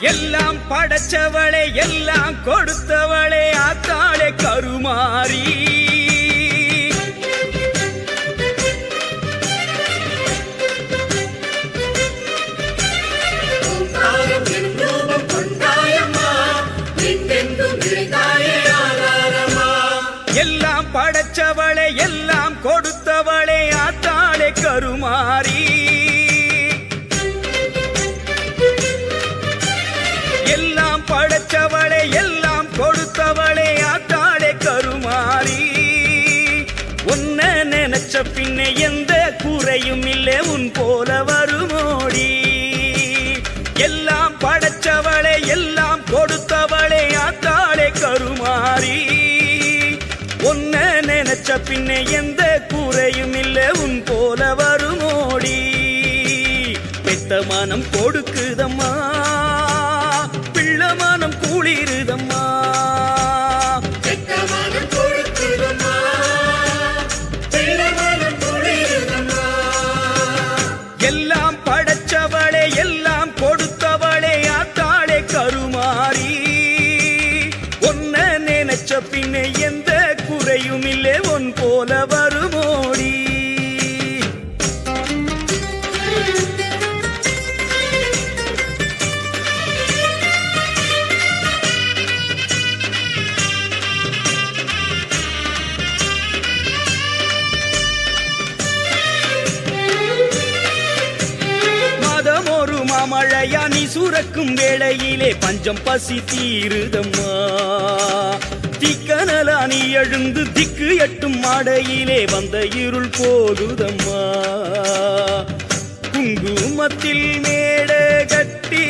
[SPEAKER 1] எல்லாம் படைச்சவளே எல்லாம் கொடுத்தவளே ஆத்தாளே கருமாரி எல்லாம் படைச்சவளே எல்லாம் கொடுத்தவளே ஆத்தாளே கருமாரி எல்லாம் படைச்சவளே எல்லாம் கொடுத்தவளே ஆத்தாளே கருமாரி உன்ன நினைச்ச பின்னே எந்த குறையும் இல்லை உன் போல வருமோடி எல்லாம் படைச்சவளே எல்லாம் கொடுத்தவளே ஆத்தாளே கருமாரி உன்ன நினைச்ச பின்னே எந்த குறையும் இல்லை உன் போல வருமோடி பெத்த மனம் கொடுக்குதம்மா பிள்ளமானம் கூளிருதம்மா எல்லாம் படைச்சவளே எல்லாம் கொடுத்தவளே ஆத்தாளே கருமாரி ஒன்ன நினைச்ச பின்னே எந்த குறையும் இல்லை உன் போல வருமோடி மழையா நீ சுரக்கும் வேளையிலே பஞ்சம் பசி தீருதம்மா திக்கனலா நீ எழுந்து திக்கு எட்டும் மாடையிலே வந்த இருள் போகுதம்மா குங்குமத்தில் மேட கட்டி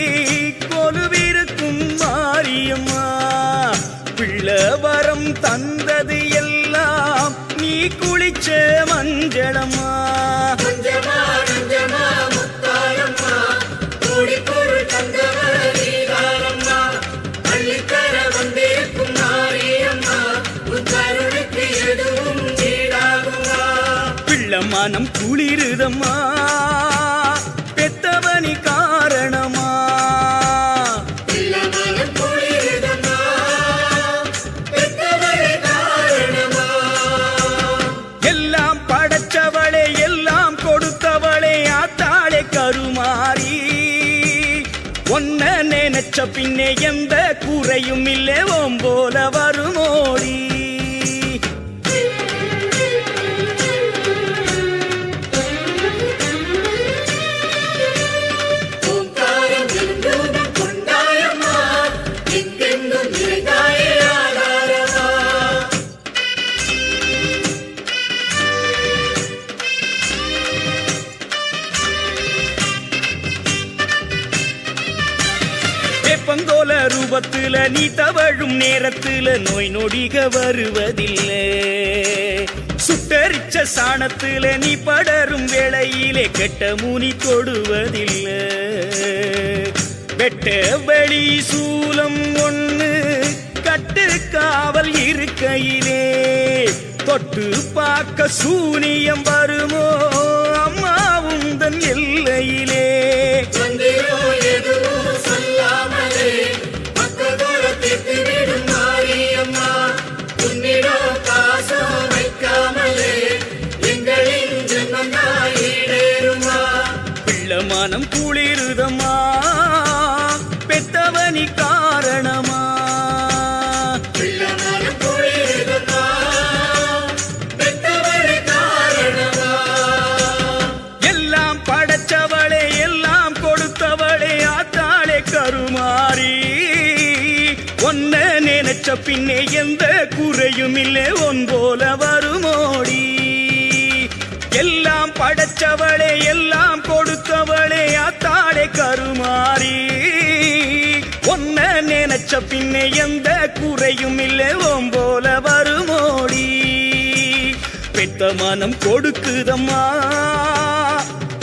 [SPEAKER 1] கொலுவிருக்கும் மாரியம்மா பிள்ளவரம் தந்தது எல்லாம் நீ குளிச்ச மஞ்சளம்மா பிள்ளமானம் குளிருதம்மா பெத்தவனி காரணமா எல்லாம் படைச்சவளே எல்லாம் கொடுத்தவளே ஆத்தாளே கருமாரி ஒன்ன நினைச்ச பின்னே எந்த குறையும் இல்லை ஓம்போல வருமோடி நேரத்துல நீ தவழும் நேரத்துல நோய் நொடிக வருவதில்லை. சுட்டரிச்ச சாணத்துல நீ படரும் வேளையிலே கெட்ட மூனி தொடுவதில்லை. வெட்ட வெளி சூலம் ஒண்ணு கட்டு காவல் இருக்கையிலே தொட்டு பார்க்க சூனியம் வருமோ அம்மா உந்தன் எல்லையிலே.
[SPEAKER 11] சொல்லாமலே பக்கதூரத்திற்கு விடும் மாரியம்மா உன்னிடம் பாசம் வைக்காமலே எங்களின் ஜென்மம் ஈடேறுமா.
[SPEAKER 1] பிள்ளமானம் குளிருதம்மா பெத்தவனி காரணமா.
[SPEAKER 11] பிள்ளமானம் குளிருதம்மா பெத்தவனி காரணமா.
[SPEAKER 1] எல்லாம் படைச்சவளே எல்லாம் கொடுத்தவளே ஆத்தாளே கருமாறி. ஒன்ன நினைச்ச பின்னே எந்த குறையும் இல்லை ஒன் போல வருமோடி. எல்லாம் படைச்சவளே எல்லாம் கொடுத்தவளே ஆத்தாளே கருமாறி. ஒன்ன நினைச்ச பின்னே எந்த குறையும் இல்லை ஒன் போல வருமோடி. பெத்த மனம் கொடுக்குதம்மா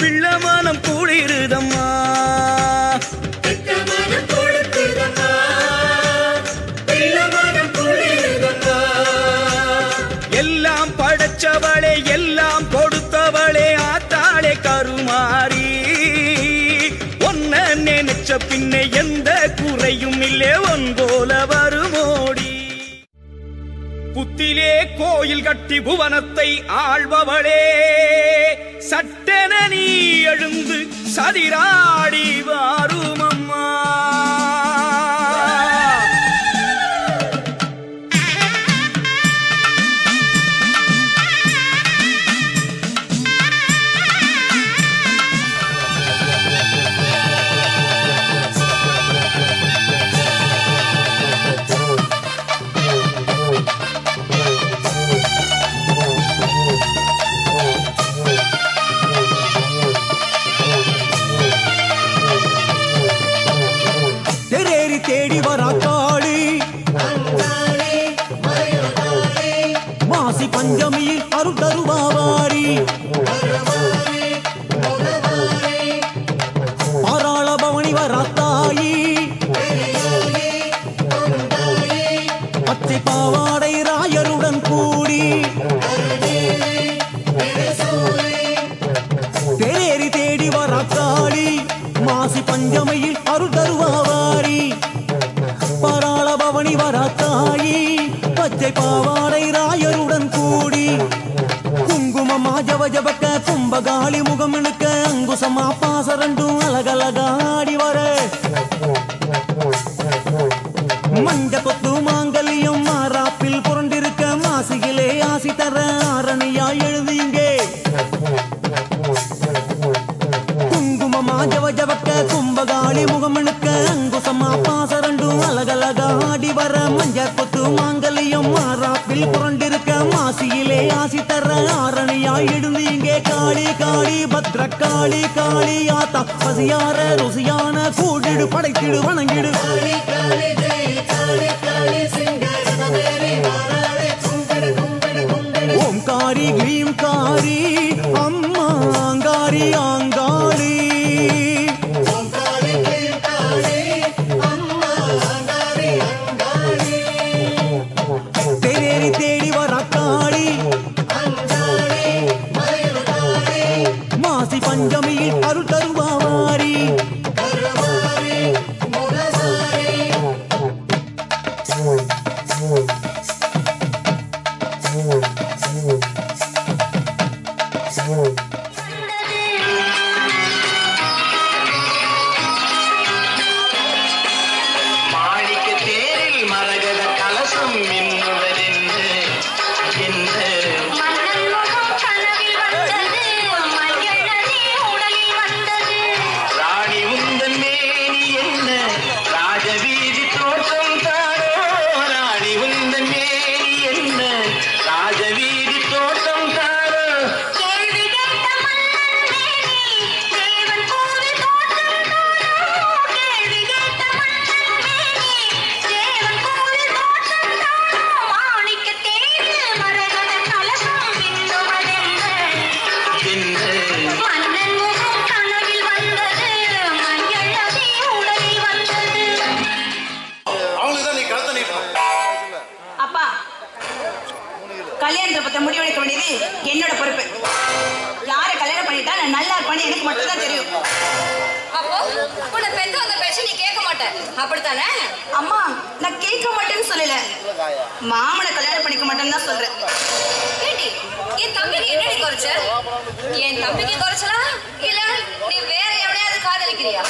[SPEAKER 1] பிள்ளமானம் குளிருதம்மா. எல்லாம் படைச்சவளே எல்லாம் கொடுத்தவளே ஆத்தாளே கருமாறி. ஒன்ன நினைச்ச பின்ன எந்த குறையும் இல்லை ஒன் போல வருமோடி. புத்திலே கோயில் கட்டி புவனத்தை ஆள்பவளே சட்டென நீ எழுந்து சதிராடி வாருமம்மா.
[SPEAKER 3] தேடி வரா காளி மாசி பஞ்சமியில் அருள் தருவாரி. பாராள பவனி வரா தாயி பச்சை பாவாடை ராயருடன் கூடி தேரி தேடி வரா காளி மாசி பஞ்சமியில் அருள் தருவாரி. பாராள பவனி வரா தாயி பச்சை பாவாடை ராயருடன் கூடி குங்குமமா ஜவ ஜபக்க கும்பகாளி முகம் இழுக்க அங்குசமா பாசரண்டும் அழகழகாடி வர மஞ்ச கொத்து மாங்கல்யம் மாறாப்பில் புரண்டிருக்க மாசிகளே ஆசி தர ஆரணியா எழுதிங்கே குங்குமமா ஜவ ஜபக்க கும்பகாளி முகம் இழுக்க அங்குசமா பாசரண்டும் அழகழகாடி வர மஞ்ச கொத்து மாங்கல்யம் மாறாப்பில் புரண்டிருக்க மாசியிலே ஆசி தர ஆரணியா எழுதிங்கே காளி காளி பத்ர காளி காளி ஆத்தா பசியார ருசியான கூடிடு படைத்திடு வணங்கிடு. ஓம் காரி கிரீம் காரி அம்மா ஆங்காரி ஆங்காளி. தேடி தேடி வரா காளி மாசி பஞ்சமியில் அருள் தருவாரி.
[SPEAKER 12] கல்யாணத்தை பத்தி முடிவெடுக்க வேண்டியது என்னோட பொறுப்பு. யாரை கல்யாணம் பண்ணிட்டா நான் நல்லா இருப்பேன்னு எனக்கு மட்டும் தான் தெரியும்.
[SPEAKER 4] அப்போ உன்னை பெத்து வந்த பேச்சு நீ கேட்க மாட்டேன் அப்படித்தானே?
[SPEAKER 12] அம்மா, நான் கேட்க மாட்டேன்னு சொல்லல, மாமனை கல்யாணம் பண்ணிக்க மாட்டேன்னு தான் சொல்றேன்.
[SPEAKER 4] ஏண்டி, என் தம்பிக்கு என்னடி குறைச்ச? என் தம்பிக்கு குறைச்சலா இல்ல நீ வேற எவனையாவது காதலிக்கிறியா?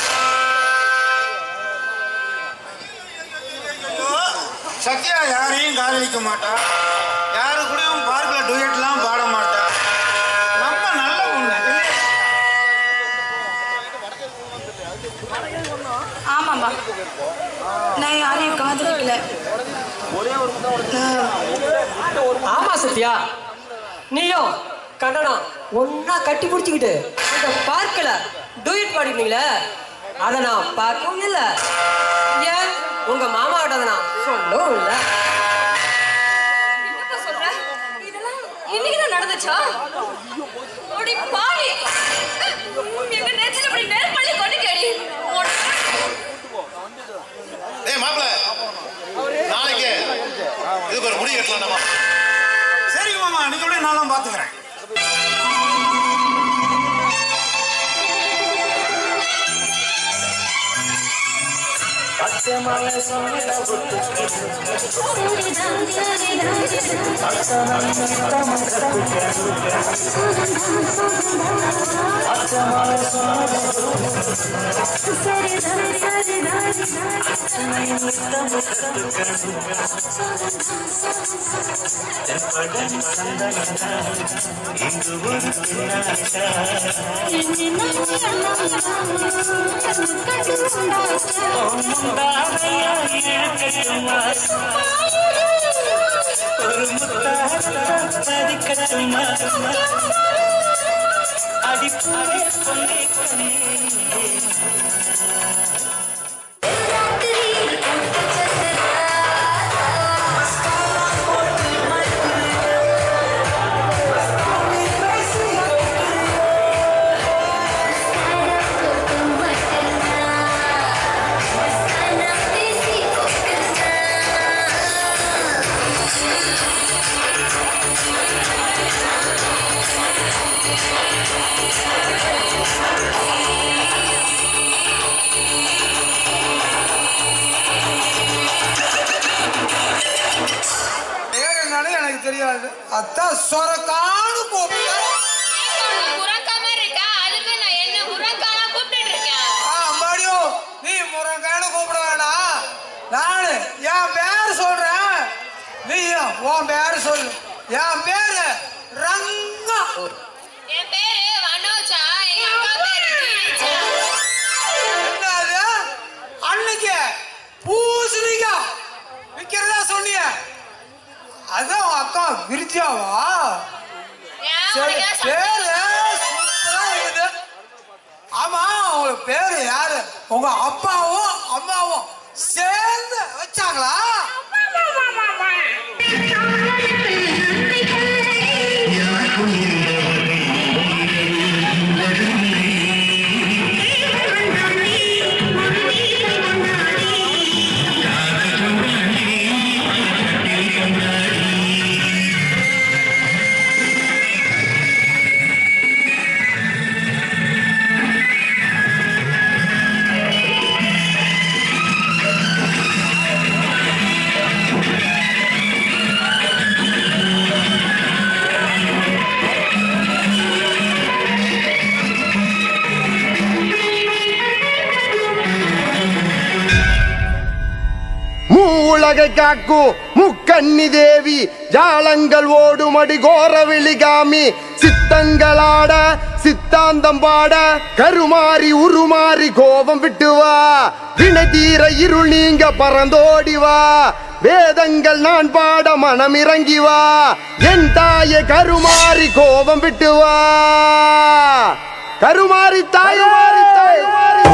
[SPEAKER 13] சத்யா யாரையும் காதலிக்க மாட்டா, யாரு கூடயும் பார்க்கல டூயட்லாம் பாட மாட்டா. ரொம்ப நல்ல பொண்ணு.
[SPEAKER 12] ஆமாம்பா, நான் யாரையும் காதலிக்கல.
[SPEAKER 14] ஆமா சத்யா, நீயும் கண்ணனும் ஒன்னா கட்டி பிடிச்சிக்கிட்டு அந்த பார்க்கல டூயட் பாடினீங்களே, அதை நான் பார்க்கவும் இல்ல, ஏன் உங்க மாமா கிட்ட நான் சொல்லவும் இல்ல.
[SPEAKER 4] என்னப்பா சொல்ற? இதெல்லாம் இன்னைக்குதான் நடந்துச்சா? ஓடி பாவி, எங்க நெஞ்சில இப்படி நெருப்பள்ளி கொண்டு கேடி.
[SPEAKER 15] ஏய் மாப்பிள்ள, நாளைக்கு இதுக்கு ஒரு முடிவு எடுக்கலாமா?
[SPEAKER 13] சரிங்க மாமா, நீங்க கூட நானும் பாத்துக்கிறேன். தெரியாது, அதான் சொரக்கானு அம்பாடியோ, நீ முருங்கானு கூப்பிட வேணாம், நானு என் பேரு சொல்றேன், நீ உன் பேரு சொல்லு. என் பேரு ரங்கா.
[SPEAKER 4] என் பேரு வனோஜா, எங்க அக்கா பேரு கிரிஜா.
[SPEAKER 13] என்னது அன்னைக்கு பூசணிக்கா விக்கிறதா சொன்னிய, அதான் அக்கா கிரிஜாவா? பேரு சூப்பரா இருக்குது. ஆமா, உங்களுக்கு பேரு யாரு? உங்க அப்பாவும் அம்மாவும் சேர்ந்து வச்சாங்களா?
[SPEAKER 16] உலகை காக்கும் முக்கண்ணி தேவி, ஜாலங்கள் ஓடுமடி கோரவிழிகாமி, சித்தங்களாட சித்தாந்தம் பாட கருமாறி உருமாறி கோபம் விட்டுவா, வினை தீர இருள் நீங்க பறந்தோடி வா, வேதங்கள் நான் பாட மனம் இறங்கி வா, என் தாயை கருமாறி கோபம் விட்டுவா, கருமாறி தாயுமாறி தாயுமாறி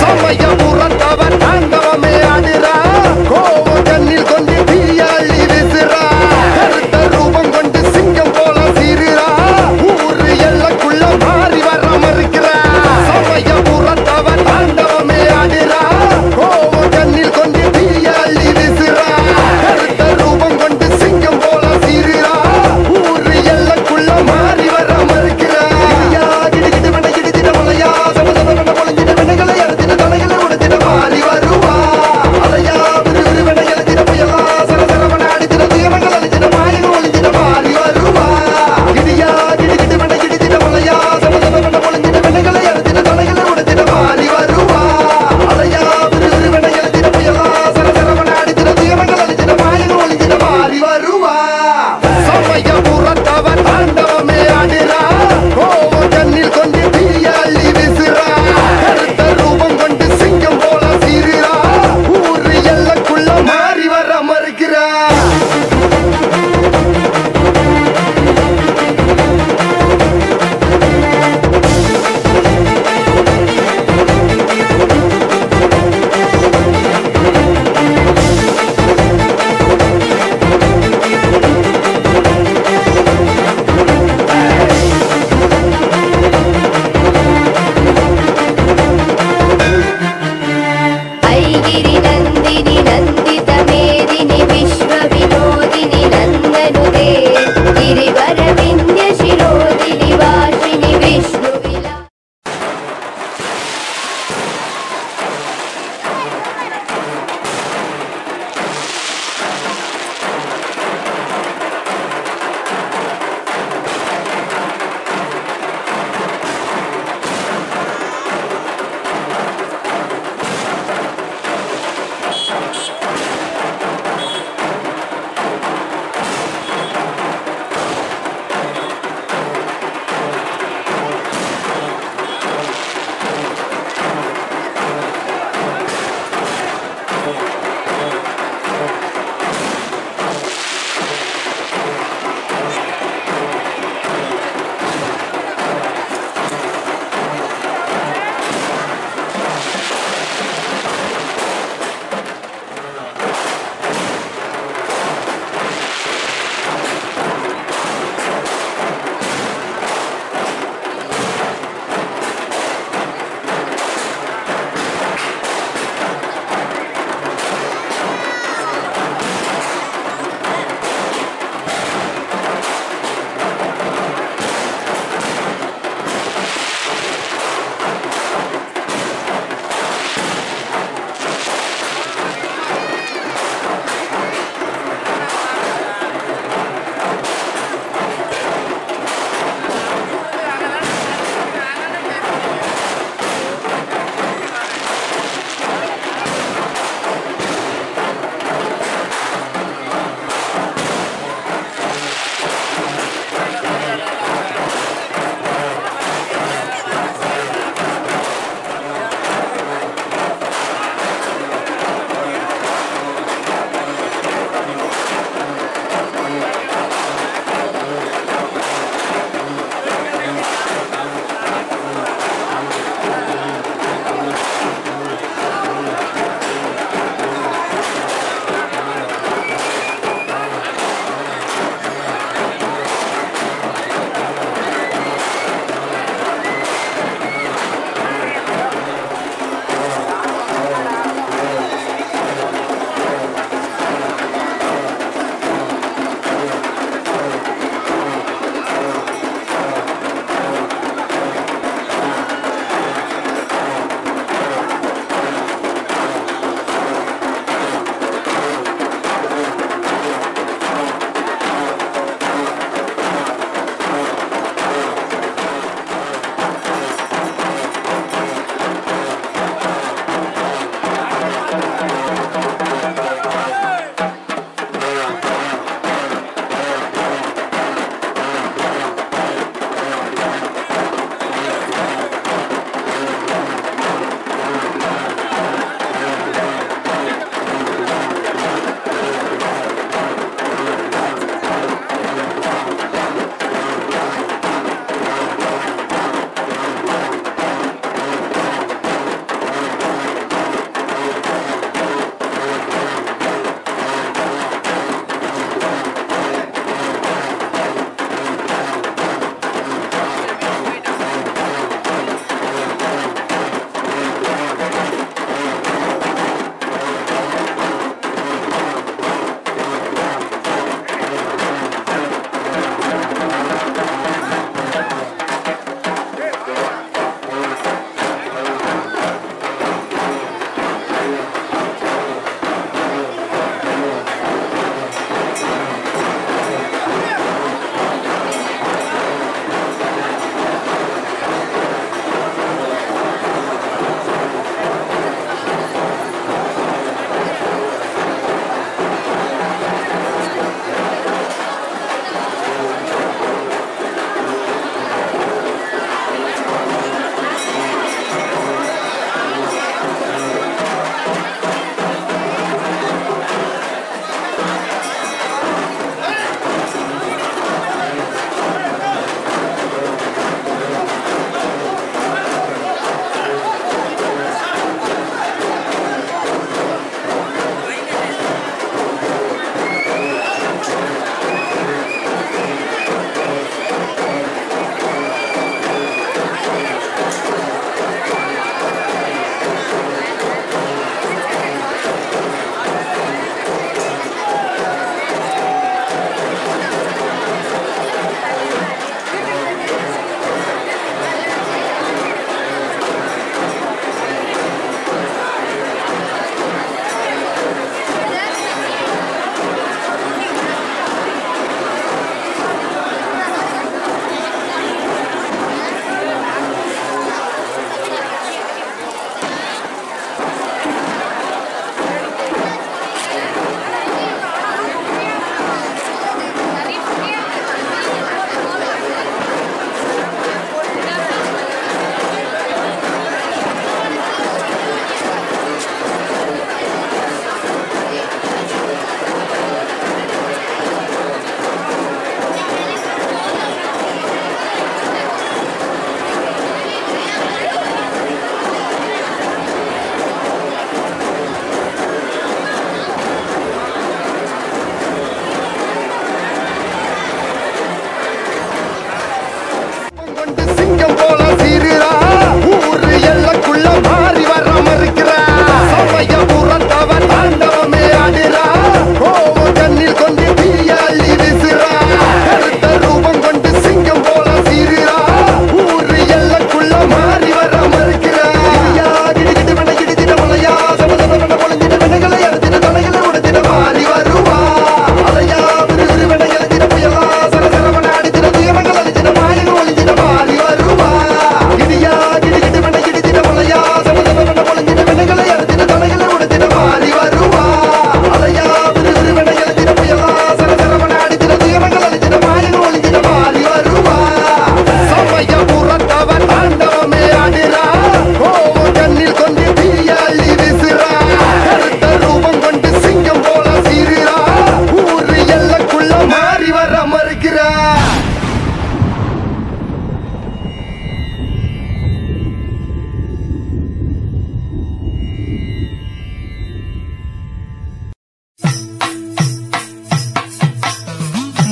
[SPEAKER 16] சமயபுரத்தவன் தாண்டவமே ஆடுறா, கோபம் கண்ணில் கொண்டு தீயாளி வீசுறா, கருத்த ரூபம் கொண்டு சிங்கம் போல சீருறா, ஊரு எல்லைக்குள்ள மாறி வர மறுக்கிறா, சமயபுரத்தவன் தாண்டவமே ஆடுறா, கோபம் கண்ணில் கொண்டு தீயாளி
[SPEAKER 4] गिरि नंदिनि नंदित मेदिनि विश्व विनोदिनि नंदनुते गिरिवर विंध्य शिरोदिनि वासिनि विष्णु विला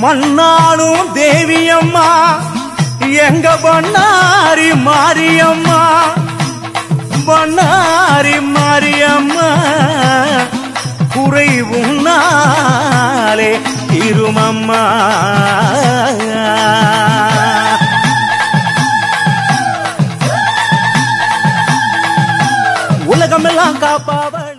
[SPEAKER 3] மண்ணாளும் தேவியம்மா எங்க பண்ணாரி மாரியம்மா பண்ணாரி மாரியம்மா குறைவும் நாளே திருமம்மா உலகமெல்லாம் காப்பாவளே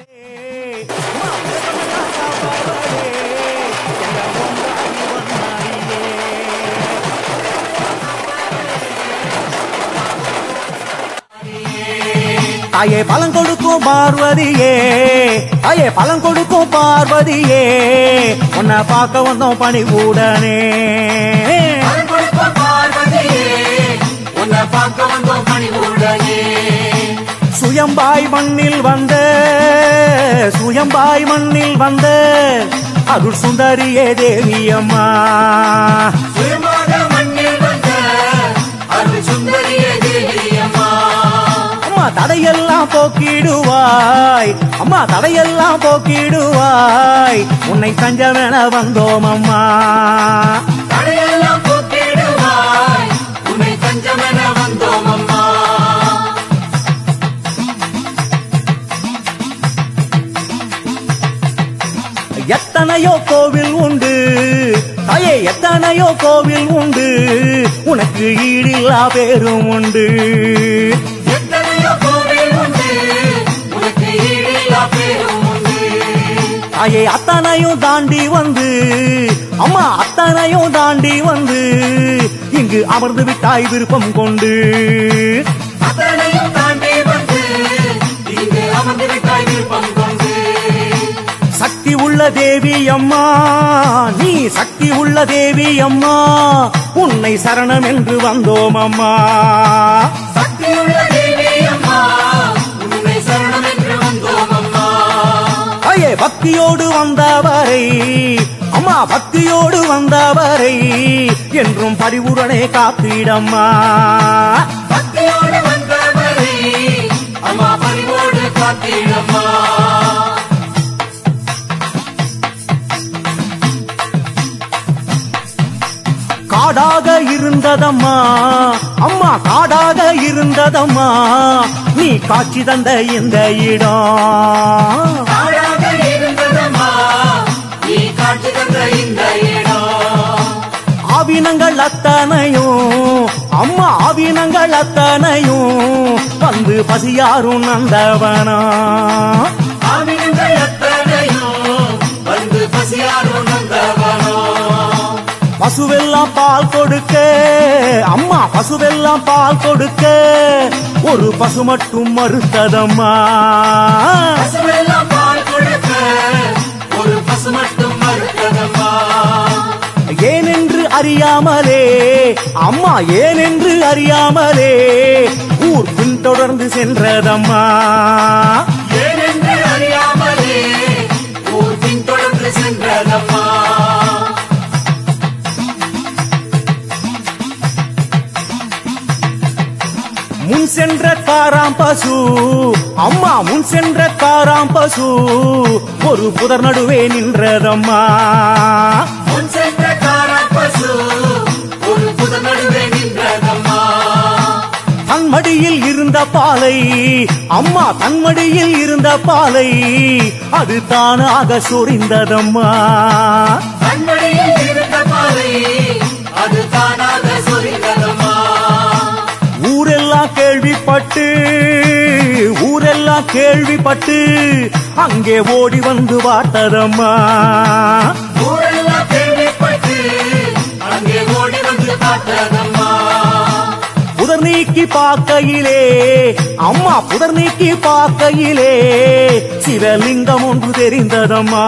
[SPEAKER 3] தாயே பலம் கொடுக்கும் பார்வதியே தாயே பலம் கொடுக்கும் பார்வதியே உன்னை பார்க்க வந்தோம் பணிவுடனே சுயம்பாய் மண்ணில் வந்த சுயம்பாய் மண்ணில் வந்த அருள் சுந்தரியே தேவியம்மா தடையெல்லாம் போக்கிடுவாய் அம்மா தடையெல்லாம் போக்கிடுவாய் உன்னை தஞ்சமென வந்தோம் அம்மா தடையெல்லாம் போக்கிடுவாய் உன்னை தஞ்சமென வந்தோம் அம்மா எத்தனையோ கோவில் உண்டு தாயே எத்தனையோ கோவில் உண்டு உனக்கு ஈடில்லா பேரும் உண்டு தாயே அத்தனையும் தாண்டி வந்து அம்மா அத்தனையும் தாண்டி வந்து இங்கு அமர்ந்து விட்டாய் விருப்பம் கொண்டு அத்தனையும் தாண்டி வந்து இங்கு அமர்ந்து விட்டாய் விருப்பம் கொண்டு சக்தி உள்ள தேவி அம்மா நீ சக்தி உள்ள தேவி அம்மா உன்னை சரணம் என்று வந்தோம் அம்மா சக்தி உள்ள தேவி அம்மா உன்னை சரணம் என்று வந்தோம் அம்மா தாயே பக்தியோடு வந்தவரை அம்மா பக்தியோடு வந்தவரை என்றும் பரிவுடனே காத்திடம்மா பக்தியோடு வந்தவரை அம்மா பரிவோடு காத்திடம்மா காடாக இருந்ததம்மா அம்மா காடாக இருந்ததம்மா நீ காட்சி தந்த இந்த இடம் காடாக இருந்ததம்மா நீ காட்சி தந்த இந்த இடம் ஆவினங்கள் அத்தனையும் அம்மா ஆவினங்கள் அத்தனையும் வந்து பசியாரும் நந்தவனா ஆவினங்கள் அத்தனையும் வந்து பசியாரும் நந்தவனா பசுவெல்லாம் பால் கொடுக்க அம்மா பசுவெல்லாம் பால் கொடுக்க ஒரு பசு மட்டும் மறுத்ததம்மா பசுவெல்லாம் பால் கொடுக்க ஒரு பசு மட்டும் மறுத்ததம்மா ஏனென்று அறியாமலே அம்மா ஏனென்று அறியாமலே ஊர் பின்தொடர்ந்து சென்றதம்மா ஏனென்று அறியாமலே ஊர் பின்தொடர்ந்து சென்றதம்மா முன் சென்ற காராம் பசு அம்மா முன் சென்ற காராம் பசு ஒரு புதர் நடுவே நின்றதம்மா முன் சென்ற காராம் பசு ஒரு புதர் நடுவே நின்றதம்மா தன்மடியில் இருந்த பாலை அம்மா தன்மடியில் இருந்த பாலை அது தானாக சொரிந்ததம்மா தன்மடியில் இருந்த பாலை அது தானாக சொரிந்ததம்மா ஊரெல்லாம் கேள்விப்பட்டு ஊரெல்லாம் கேள்விப்பட்டு அங்கே ஓடி வந்து பார்த்ததம்மா ஊரெல்லாம் கேள்விப்பட்டு அங்கே ஓடி வந்து பார்த்ததம்மா புதர் நீக்கி பார்க்கையிலே அம்மா புதர் நீக்கி பார்க்கையிலே சிவலிங்கம் ஒன்று தெரிந்ததம்மா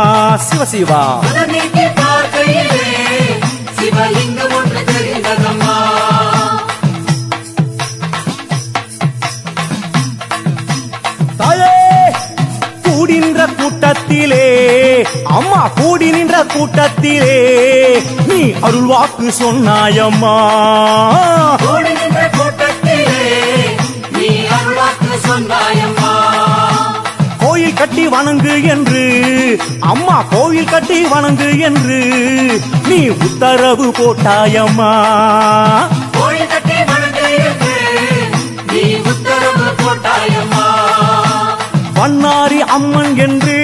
[SPEAKER 3] சிவசிவா புதர் நீக்கி பார்க்கையிலே சிவலிங்கம் ஒன்று தெரிந்ததம்மா கூடி நின்ற கூட்டத்திலே அம்மா கூடி நின்ற கூட்டத்திலே நீ அருள் வாக்கு சொன்னாயம்மா கூடி நின்ற கூட்டத்திலே நீ அருள் வாக்கு சொன்னாயம்மா கோயில் கட்டி வணங்கு என்று அம்மா கோயில் கட்டி வணங்கு என்று நீ உத்தரவு போட்டாயம்மா.
[SPEAKER 11] கோயில் கட்டி வணங்கு என்று நீ உத்தரவு போட்டாயம்மா.
[SPEAKER 3] பண்ணாரி அம்மன் என்று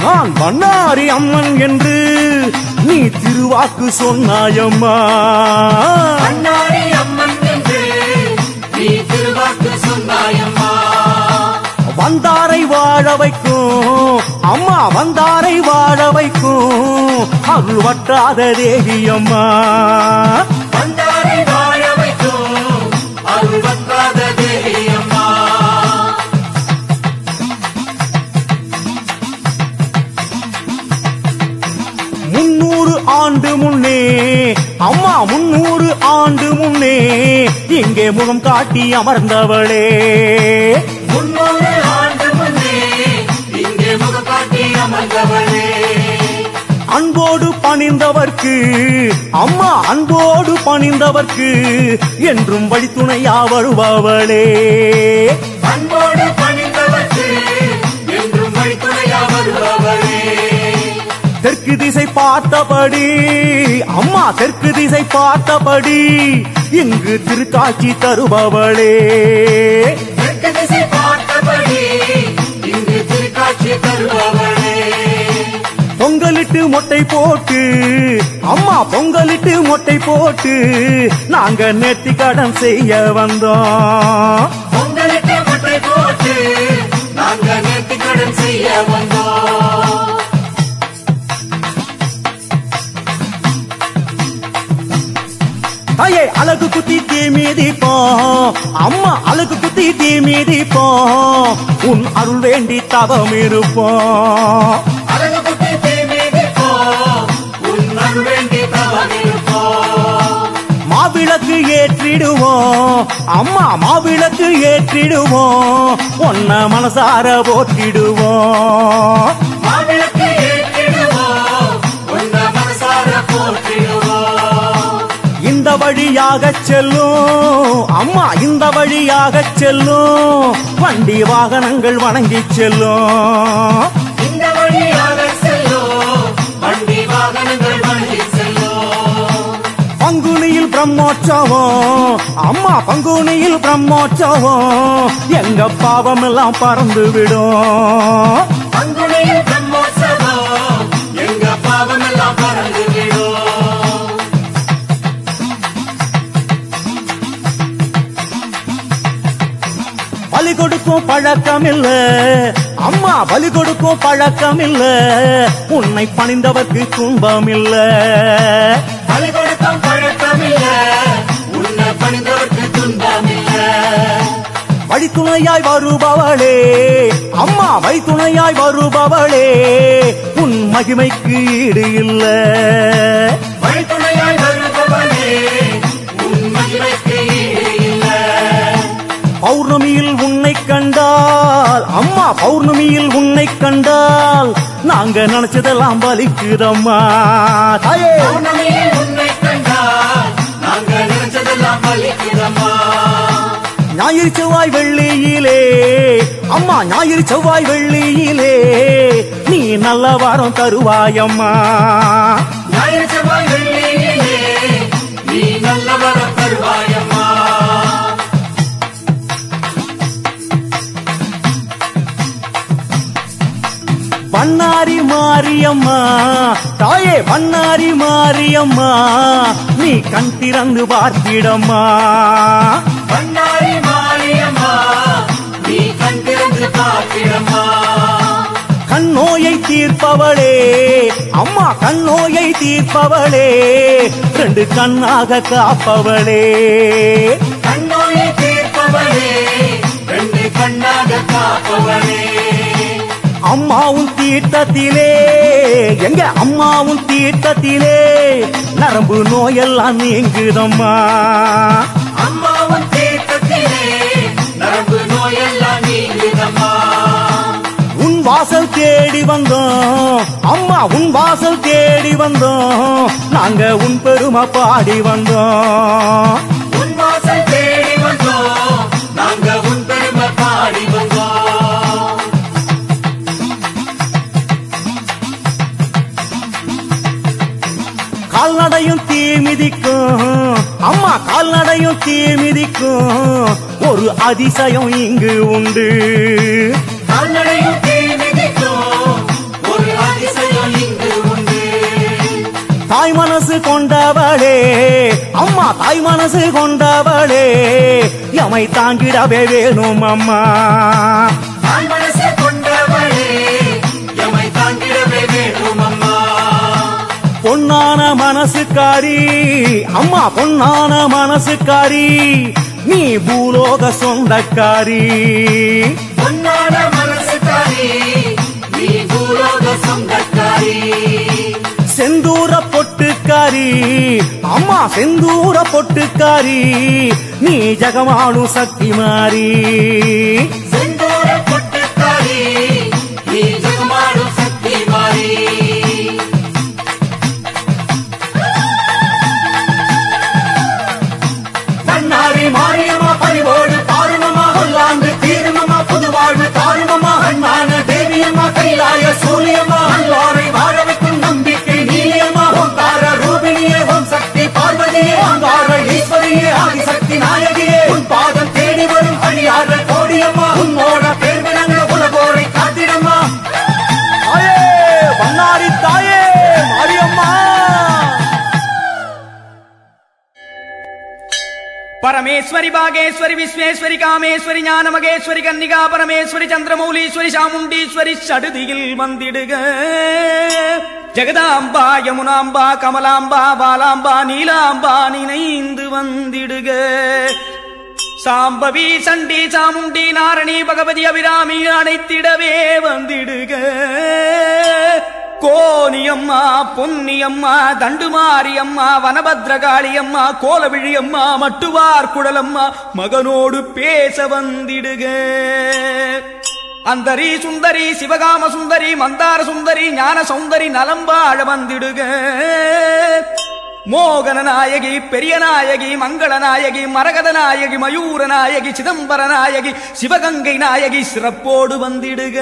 [SPEAKER 3] நான் பண்ணாரி அம்மன் என்று நீ திருவாக்கு சொன்னாயம்மா.
[SPEAKER 11] பண்ணாரி அம்மன் என்று நீ திருவாக்கு சொன்னாயம்மா.
[SPEAKER 3] வந்தாரை வாழ வைக்கும் அம்மா, வந்தாரை வாழ வைக்கும் அருள் வட்டாத தேவி அம்மா.
[SPEAKER 11] வந்தாரை வாழ வைக்கும் அருள் வட்டாத தேவி அம்மா.
[SPEAKER 3] 300 ஆண்டு முன்னே அம்மா 300 ஆண்டு முன்னே இங்கே முகம் காட்டி அமர்ந்தவளே.
[SPEAKER 11] 300 ஆண்டு முன்னே இங்கே முகம் காட்டி அமர்ந்தவளே.
[SPEAKER 3] அன்போடு பணிந்தவர்க்கு அம்மா, அன்போடு பணிந்தவர்க்கு என்றும் வழித்துணையா வருபவளே.
[SPEAKER 11] அன்போடு பணிந்தவர்க்கு என்றும் வழித்துணையா வருபவளே.
[SPEAKER 3] தெற்கு திசை பார்த்தபடி அம்மா, தெற்கு திசை பார்த்தபடி இங்கு திருக்காட்சி தருபவளே.
[SPEAKER 11] தெற்கு திசை பார்த்தபடி இங்கு திருக்காட்சி தருபவளே.
[SPEAKER 3] பொங்கலிட்டு மொட்டை போட்டு அம்மா, பொங்கலிட்டு மொட்டை போட்டு நாங்க நேர்த்தி கடன் செய்ய வந்தோம்.
[SPEAKER 11] பொங்கலிட்டு மொட்டை போட்டு நாங்க நேர்த்தி கடன் செய்ய வந்தோம்.
[SPEAKER 3] தாயே அழகு குத்தி தீ மீதிப்போம் அம்மா, அழகு குத்தி தீ மீதிப்போம் உன் அருள் வேண்டி தவம் இருப்போம்.
[SPEAKER 11] அழகு குத்தி தீ மீதிப்போம் உன் அருள் வேண்டி தவம் இருப்போம்.
[SPEAKER 3] மாவிளக்கு ஏற்றிடுவோம் அம்மா, மாவிளக்கு ஏற்றிடுவோம் ஒன்ன மனசார போற்றிடுவோம்.
[SPEAKER 11] மாவிளக்கு ஏற்றிடுவோம் உன்ன மனசார போற்றிடுவோம்.
[SPEAKER 3] இந்த வழியாக செல்லும் அம்மா, இந்த வழியாக செல்லும் வண்டி வாகனங்கள் வணங்கி செல்லும்.
[SPEAKER 11] இந்த வழியாக செல்லும் வண்டி வாகனங்கள் வணங்கி செல்லும்.
[SPEAKER 3] பங்குனியில் பிரம்மோற்சவம் அம்மா, பங்குனியில் பிரம்மோற்சவம் எங்க பாவம் எல்லாம் பறந்து விடும்.
[SPEAKER 11] பங்குனியில் பிரம்மோற்சவம் எங்க பாவம் எல்லாம் பறந்து விடும்.
[SPEAKER 3] பலி கொடுக்கும் பழக்கம் இல்ல அம்மா, பலி கொடுக்கும் பழக்கம் இல்ல உன்னை பணிந்தவர்க்கு துன்பம் இல்ல.
[SPEAKER 11] பலி கொடுக்கும் பழக்கம் இல்ல உன்னை பணிந்தவர்க்கு துன்பம் இல்ல.
[SPEAKER 3] வழித்துணையாய் வருபவளே அம்மா, வழித்துணையாய் வருபவளே உன் மகிமைக்கு ஈடு இல்ல.
[SPEAKER 11] வழித்துணையாய் வருபவளே உன் மகிமைக்கு ஈடு இல்ல.
[SPEAKER 3] பௌர்ணமியில் உன்னை கண்டால் அம்மா, பௌர்ணமியில் உன்னை கண்டால் நாங்க நினைச்சதெல்லாம் பலிக்குதம்மா. தாயே
[SPEAKER 11] பௌர்ணமியில் உன்னை கண்டால் நாங்க நினைச்சதெல்லாம் பலிக்குதம்மா.
[SPEAKER 3] ஞாயிறு செவ்வாய் வெள்ளியிலே அம்மா, ஞாயிறு செவ்வாய் வெள்ளியிலே நீ நல்ல வாரம் தருவாயம்மா.
[SPEAKER 11] ஞாயிறு செவ்வாய் வெள்ளியிலே நீ நல்ல வரம் தருவாயம்மா.
[SPEAKER 3] பண்ணாரி மாரியம்மா, தாயே பண்ணாரி மாரியம்மா நீ கண் திறந்து பார்த்திடம்மா.
[SPEAKER 11] பண்ணாரி மாரியம்மா நீ கண் திறந்து பார்த்திடம்மா.
[SPEAKER 3] கண்ணோயை தீர்ப்பவளே அம்மா, கண்ணோயை தீர்ப்பவளே ரெண்டு கண்ணாக காப்பவளே.
[SPEAKER 11] கண்ணோயை தீர்ப்பவளே ரெண்டு கண்ணாக காப்பவளே.
[SPEAKER 3] அம்மாவும் தீர்த்தத்திலே எங்க அம்மாவும் தீர்த்தத்திலே நரம்பு நோயெல்லாம் நீங்குதம்மா.
[SPEAKER 11] அம்மாவும் தீர்த்தத்திலே நரம்பு நோயெல்லாம் நீங்குதம்மா.
[SPEAKER 3] உன் வாசல் தேடி வந்தோம் அம்மா, உன் வாசல் தேடி வந்தோம் நாங்க உன் பெருமை பாடி வந்தோம்.
[SPEAKER 11] உன் வாசல் தேடி வந்தோம் நாங்க உன் பெருமை பாடி வந்தோம்.
[SPEAKER 3] கால்நடையும் தீ மிதிக்கும் அம்மா கால்நடையும் தீ மிதிக்கும் ஒரு அதிசயம் இங்கு உண்டு. கால்நடையும் தீ மிதிக்கும் ஒரு அதிசயம் இங்கு உண்டு. தாய் மனசு கொண்டவளே அம்மா தாய் மனசு கொண்டவளே எமை தாங்கிடவே வேணும் அம்மா. தாய் மனசு கொண்டவளே எமை தாங்கிடவே வேணும் அம்மா. பொன்னான மனசுக்காரி அம்மா பொன்னான மனசுக்காரி நீ பூலோக சொந்தக்காரி. பொன்னான மனசுக்காரி நீ பூலோக சொந்தக்காரி. செந்தூர பொட்டுக்காரி அம்மா செந்தூர பொட்டுக்காரி நீ ஜகமானு சக்தி மாறி. செந்தூர பொட்டுக்காரி நீ ஜகமானு சக்தி மாறி. கண்ணாரி மாரியம்மா பரிவோடு பாருமம்மா கொல்லாந்து தீருமம்மா புதுவாழ்வு தாருமம்மா. அண்ணான தேவியம்மா கைலாய சூரியம்மா அல்லாரை வாழ வைக்கும் நம்பிக்கை நீயம்மா. ஓங்கார ரூபிணியே ஓம் சக்தி பார்வதியே ஓங்கார ஈஸ்வரியே ஆதிசக்தி நாயகியே உன் பாதம் தேடி வரும் அழியாத கோடியம்மா. உன்னோட பேர்வினங்க உலகோரை காத்திடம்மா. தாயே பண்ணாரி தாயே மாரியம்மா.
[SPEAKER 1] பரமேஸ்வரி பாகேஸ்வரி விஸ்வேஸ்வரி காமேஸ்வரி ஞானமகேஸ்வரி கன்னிகா பரமேஸ்வரி சந்திரமௌலீஸ்வரி சாமுண்டீஸ்வரி சடுதியில் வந்திடுக. ஜெகதாம்பா யமுனாம்பா கமலாம்பா பாலாம்பா நீலாம்பா நினைந்து வந்திடுக. சாம்பவி சண்டி சாமுண்டி நாரணி பகவதி அபிராமி அனைத்திடவே வந்திடுக. கோனியம்மா பொன்னியம்மா தண்டுமாரியம்மா வனபத்ரகாளியம்மா கோலவிழியம்மா மட்டுவார் குழலம்மா மகனோடு பேச வந்திடுக. அந்தரி சுந்தரி சிவகாம சுந்தரி மந்தார சுந்தரி ஞான சௌந்தரி நலம்பாழ வந்திடுக. மோகன நாயகி பெரிய நாயகி மங்கள நாயகி மரகத நாயகி மயூர நாயகி சிதம்பர நாயகி சிவகங்கை நாயகி சிறப்போடு வந்திடுக.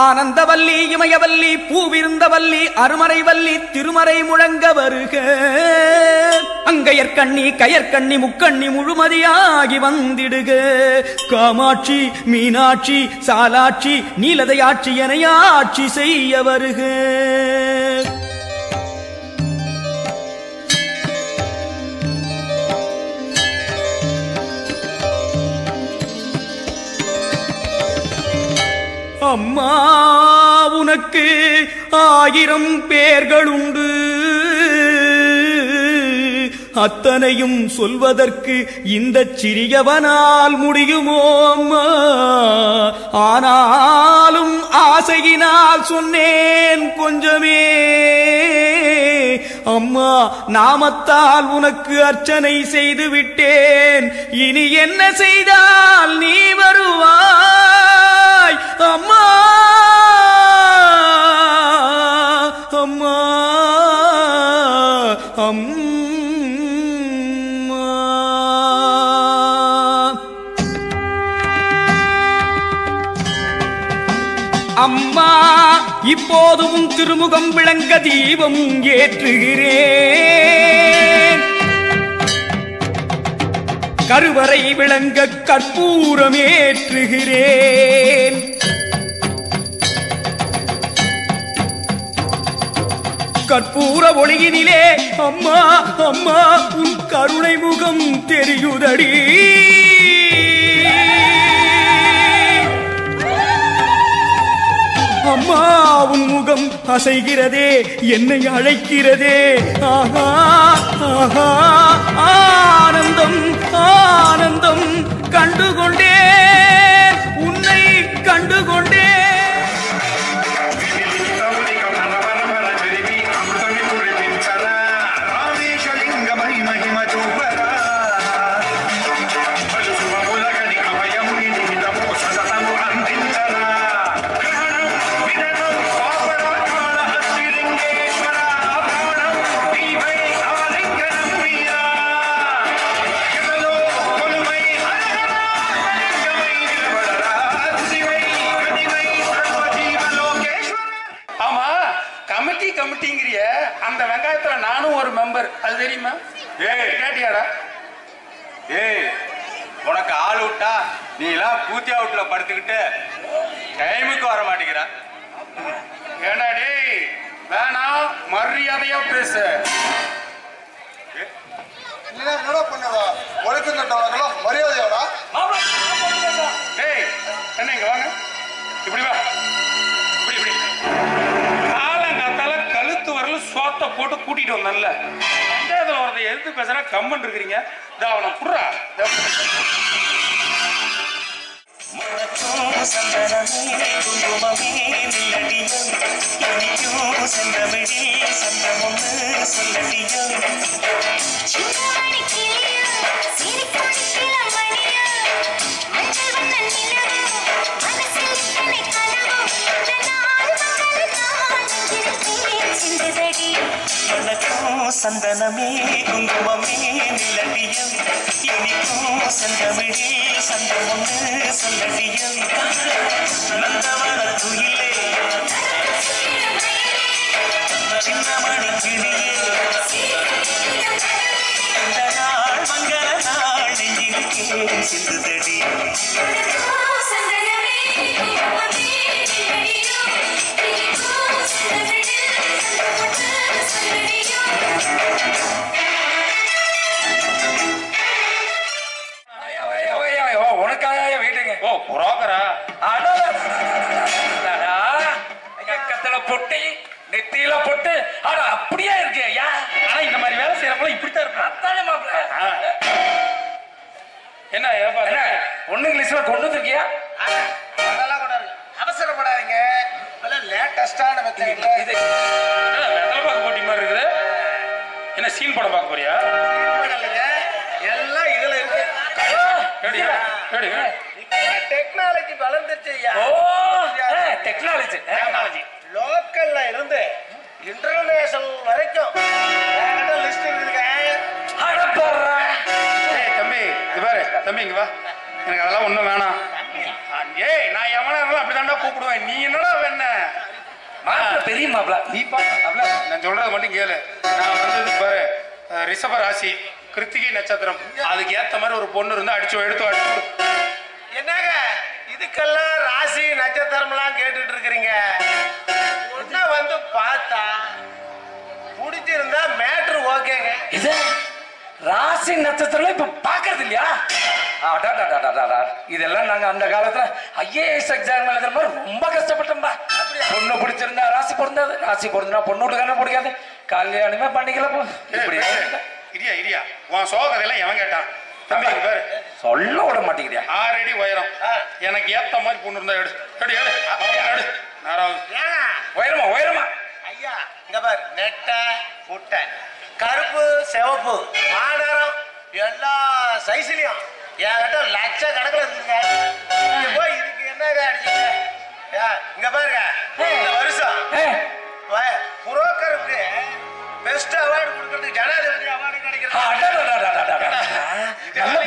[SPEAKER 1] ஆனந்தவல்லி இமயவல்லி பூவிருந்தவல்லி அருமறைவல்லி திருமறை முழங்க வருக. அங்கையற்கண்ணி கயற்கண்ணி முக்கண்ணி முழுமதியாகி வந்திடுக. காமாட்சி மீனாட்சி சாலாட்சி நீலதையாட்சி எனையாட்சி செய்ய வருக. அம்மா உனக்கு 1000 பேர்களுண்டு. அத்தனையும் சொல்வதற்கு இந்த சிறியவனால் முடியுமோ அம்மா? ஆனாலும் ஆசையினால் சொன்னேன் கொஞ்சமே. அம்மா நாமத்தால் உனக்கு அர்ச்சனை செய்து விட்டேன். இனி என்ன செய்தால் நீ வருவாய் அம்மா? அம்மா அம்மா அம்மா இப்போதும் திருமுகம் விளங்க தீபம் ஏற்றுகிறேன். கருவறை விளங்க கற்பூரம் ஏற்றுகிறேன். கற்பூர ஒளியினிலே அம்மா அம்மா உன் கருணை முகம் தெரியுதடி. அம்மா உன் முகம் அசைகிறதே, என்னை அழைக்கிறதே. ஆஹா ஆஹா ஆனந்தம் ஆனந்தம் கண்டுகொண்டேன், உன்னை கண்டுகொண்டேன்.
[SPEAKER 8] கமிட்டிங்கிறிய அந்த வெங்காயத்துல நானும் ஒரு மெம்பர், அது தெரியுமா? கேட்டியாடா?
[SPEAKER 17] ஏய், உனக்கு ஆள் விட்டா நீ எல்லாம் பூத்தியா வீட்டுல படுத்துக்கிட்டு டைமுக்கு வர மாட்டேங்கிற.
[SPEAKER 8] ஏண்டா டேய், வேணாம், மரியாதையா பேசு.
[SPEAKER 15] என்ன பண்ணுவா உழைப்பு கட்டவங்களாம் மரியாதையோட.
[SPEAKER 8] டேய் என்ன இங்க வாங்க, இப்படி வா, இப்படி இப்படி. காலங்காத்தால கழுத்து வரல சோத்தை போட்டு கூட்டிட்டு வந்தேன்ல, பஞ்சாயத்துல வரதை எதிர்த்து பேசுறா கம்மன் இருக்கிறீங்க. இதா அவனை புடுறா.
[SPEAKER 11] சந்தனமே குங்குமமே நில்லடியும் எனிக்கும் செந்தமிழே சந்தமொன்னு சொல்லடியும்
[SPEAKER 4] சின்னமணி கிளியோ சிரிக்கும் இளமணியோ மஞ்சள் வண்ண நிலவோ மனசில் இத்தனை கனவோ நாள் மகள் நான் நெஞ்சில் சிந்துதடி
[SPEAKER 11] வணக்கம் சந்தனமே குங்குமமே நில்லடியும் எனிக்கும் செந்தமிழே சந்தமொன்னு சொல்லடியும் நந்தவன துயிலே சின்னமணி கிளியே இந்த நாள் மங்கள நாள் நெஞ்சிருக்கே சிந்துதடி
[SPEAKER 4] சந்தனமே குங்குமமே நிலடியோ சிரிக்கும் செந்தமிழே சந்தமொன்னு சொல்லடியோ
[SPEAKER 6] உனக்காக வீட்டுங்க.
[SPEAKER 8] ஓ புரோக்கரா?
[SPEAKER 6] கத்துல பொட்டி நெத்தியில பொட்டு ஆனா அப்படியே இருக்கு.
[SPEAKER 8] ஆனா இந்த மாதிரி வேலை செய்யறப்ப இப்படித்தான் இருக்கும்.
[SPEAKER 6] அத்தானே மாப்பிள்ள.
[SPEAKER 8] என்ன
[SPEAKER 6] என்ன ஒண்ணு இங்கிலீஷ்ல கொண்டு வந்திருக்கியா?
[SPEAKER 13] அதெல்லாம் கூட அவசரப்படாதீங்க, லேட்டஸ்டான மெத்தட்.
[SPEAKER 8] இது வெத்தலை பாக்கு போட்டி மாதிரி இருக்குது. என்ன சீன் படம் பார்க்க போறியா?
[SPEAKER 13] எல்லாம் இதுல இருக்கு. டெக்னாலஜி வளர்ந்துருச்சு.
[SPEAKER 6] டெக்னாலஜி
[SPEAKER 13] லோக்கல்ல இருந்து இன்டர்நேஷனல் வரைக்கும் லிஸ்ட் இருக்குதுங்க.
[SPEAKER 8] தம்பி இது பாரு, தம்பி இங்க வா. எனக்கு அதெல்லாம் ஒண்ணும் வேணாம். ஏய், நான் எவனா இருந்தாலும் அப்படிதான்டா கூப்பிடுவேன். நீ என்னடா வேண?
[SPEAKER 6] பெரிய மாப்பிள்ள
[SPEAKER 8] நீ பாப்பல, நான் சொல்றது மட்டும் கேளு. நான் வந்தது பாரு, ரிஷப ராசி, கிருத்திகை நட்சத்திரம். அதுக்கு ஏத்த மாதிரி ஒரு பொண்ணு இருந்தா எடுத்து
[SPEAKER 13] என்னங்க இதுக்கெல்லாம் ராசி நட்சத்திரம்லாம் கேட்டுட்டு இருக்கிறீங்க? ஒன்னா வந்து பார்த்தா பிடிச்சிருந்தா மேட்ரு ஓகேங்க.
[SPEAKER 6] இது ராசி நட்சத்திரம் இப்ப பாக்குறது இல்லையா? இதெல்லாம் நாங்க அந்த காலத்துல ஐஏஎஸ் எக்ஸாம் எழுதுற மாதிரி ரொம்ப கஷ்டப்பட்டோம்பா. பொண்ணு பிடிச்சிருந்தா ராசி பொருந்தாது, ராசி பொருந்தா பொண்ணு விட்டுக்கான பிடிக்காது, கல்யாணமே பண்ணிக்கல போ. இப்படி
[SPEAKER 8] இரியா உன் சோகதையெல்லாம் எவன் கேட்டான்? தம்பி பாரு,
[SPEAKER 6] சொல்ல விட மாட்டேங்கிறியா?
[SPEAKER 8] 6 அடி உயரம், எனக்கு ஏத்த மாதிரி பொண்ணு இருந்தா எடு. உயரமா
[SPEAKER 13] ஐயா இங்க பாரு, நெட்டை புட்டை, கருப்பு சிவப்பு மாநகரம் எல்லா சைஸ்லயும் என்கிட்ட லட்ச கணக்கில் இருக்குங்க. போய் இதுக்கு என்னங்க அடிச்சுங்க? இங்க பாருங்க, இந்த வருஷம் புரோக்கருக்கு பெஸ்ட் அவார்டு கொடுக்கறதுக்கு ஜனாதிபதி அவார்டு கிடைக்கிறது.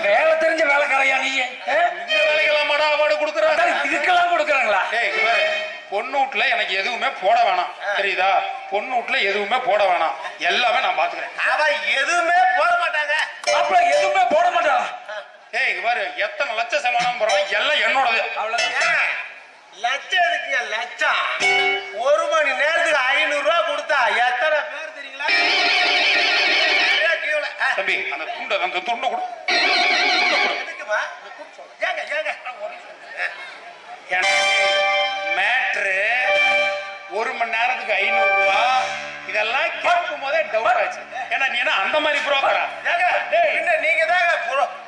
[SPEAKER 6] வேலை தெரிஞ்ச வேலைக்காரையா நீ?
[SPEAKER 8] இந்த வேலைக்கெல்லாம் மாடா அவார்டு கொடுக்குறாங்க,
[SPEAKER 6] இதுக்கெல்லாம் கொடுக்குறாங்களா?
[SPEAKER 8] பொண்ணு வீட்டுல எனக்கு எதுவுமே போட வேணாம், தெரியுதா? பொண்ணு வீட்டுல எதுவுமே போட வேணாம், எல்லாமே நான் பாத்துக்கிறேன்.
[SPEAKER 13] அவன் எதுவுமே போட மாட்டாங்க.
[SPEAKER 6] அப்ப எதுவுமே போட மாட்டாங்க.
[SPEAKER 8] ஏய் இங்க பாரு, எத்தனை லட்சம் சமாதானம் போடுறோம் எல்லாம் என்னோடது.
[SPEAKER 13] அவ்வளவுதான். லட்சம் இருக்குங்க, லட்சம். 1 மணி நேரத்துக்கு 500 ரூபாய் கொடுத்தா எத்தனை பேர் தெரியுங்களா?
[SPEAKER 8] தம்பி அந்த துண்டை கொடு.
[SPEAKER 13] எதுக்குமா? ஏங்க
[SPEAKER 8] மேட்ரு 1 மணி நேரத்துக்கு 500 ரூபாய். இதெல்லாம் கேட்கும் போதே டவுட் ஆச்சு. ஏன்னா நீ என்ன அந்த மாதிரி புரோக்கரா?
[SPEAKER 13] என்ன நீங்க தாங்க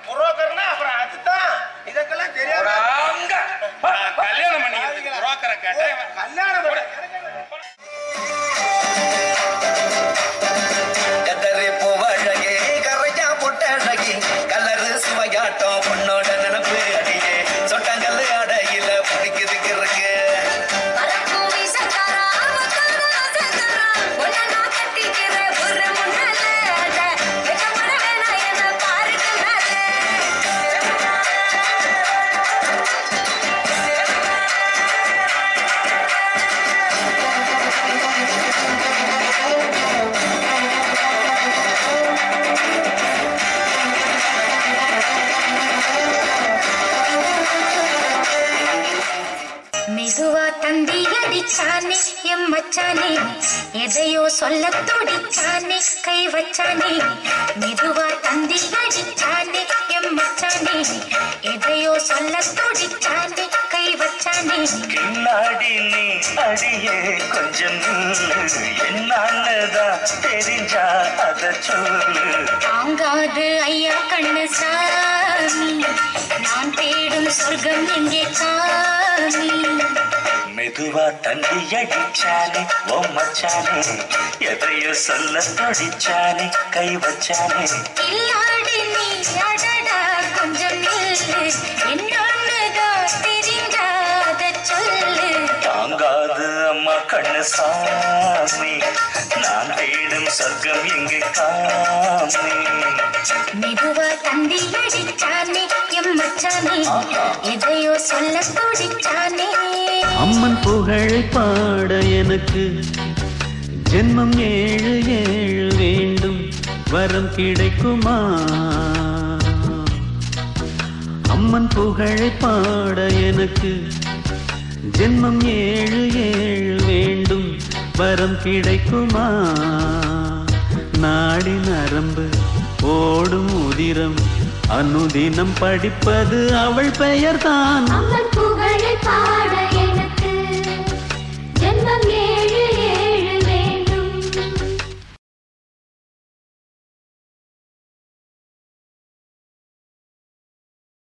[SPEAKER 13] புரோக்கர்னா அப்புறம் அதுதான். இதெல்லாம் தெரியாது.
[SPEAKER 8] கல்யாணம் பண்ணி புரோக்கரை கேட்டேன்.
[SPEAKER 13] கல்யாணம் பண்ண
[SPEAKER 11] பூவழகே கரையா பொட்டழகி கலரு சிவகாட்டம் பொண்ணோட நினப்பு அடியே சொட்டங்கல்லு அடையில பிடிக்குதுக்கு இருக்கு.
[SPEAKER 4] எம் மச்சானே எதையோ சொல்ல துடிச்சானே கை வச்சானே மெதுவா தந்தி அடிச்சானே எம் மச்சானே எதையோ சொல்ல துடிச்சானே கை வச்சானே
[SPEAKER 18] கில்லாடி நீ அடியே கொஞ்சம் என்னதான் தெரிஞ்சா அத சொல்லு
[SPEAKER 4] தாங்காது ஐயா கண்ணு சாமி நான் தேடும் சொர்க்கம் எங்கே சாமி
[SPEAKER 18] மெதுவா தந்தி அடிச்சானே ஓ மச்சானே எதையோ சொல்ல துடிச்சானே கை வச்சானே
[SPEAKER 4] கில்லாடி நீ அடடா கொஞ்சம் நில்லு என்னொன்னுதான் தெரிஞ்சாத சொல்லு
[SPEAKER 18] தாங்காது அம்மா கண்ணு சாமி நான் தேடும் சொர்க்கம் எங்கே காமி
[SPEAKER 4] மெதுவா தந்தி அடிச்சானே எம் மச்சானே எதையோ சொல்ல துடிச்சானே
[SPEAKER 19] அம்மன் புகழை பாட எனக்கு ஜென்மம் 7 7 வேண்டும் வரம் கிடைக்குமா அம்மன் புகழை பாட எனக்கு ஜென்மம் 7 7 வேண்டும் வரம் கிடைக்குமா நாடி நரம்பு ஓடும் உதிரம் அனுதினம் படிப்பது அவள் பெயர்தான்
[SPEAKER 4] அம்மன் புகழை பாட எனக்கு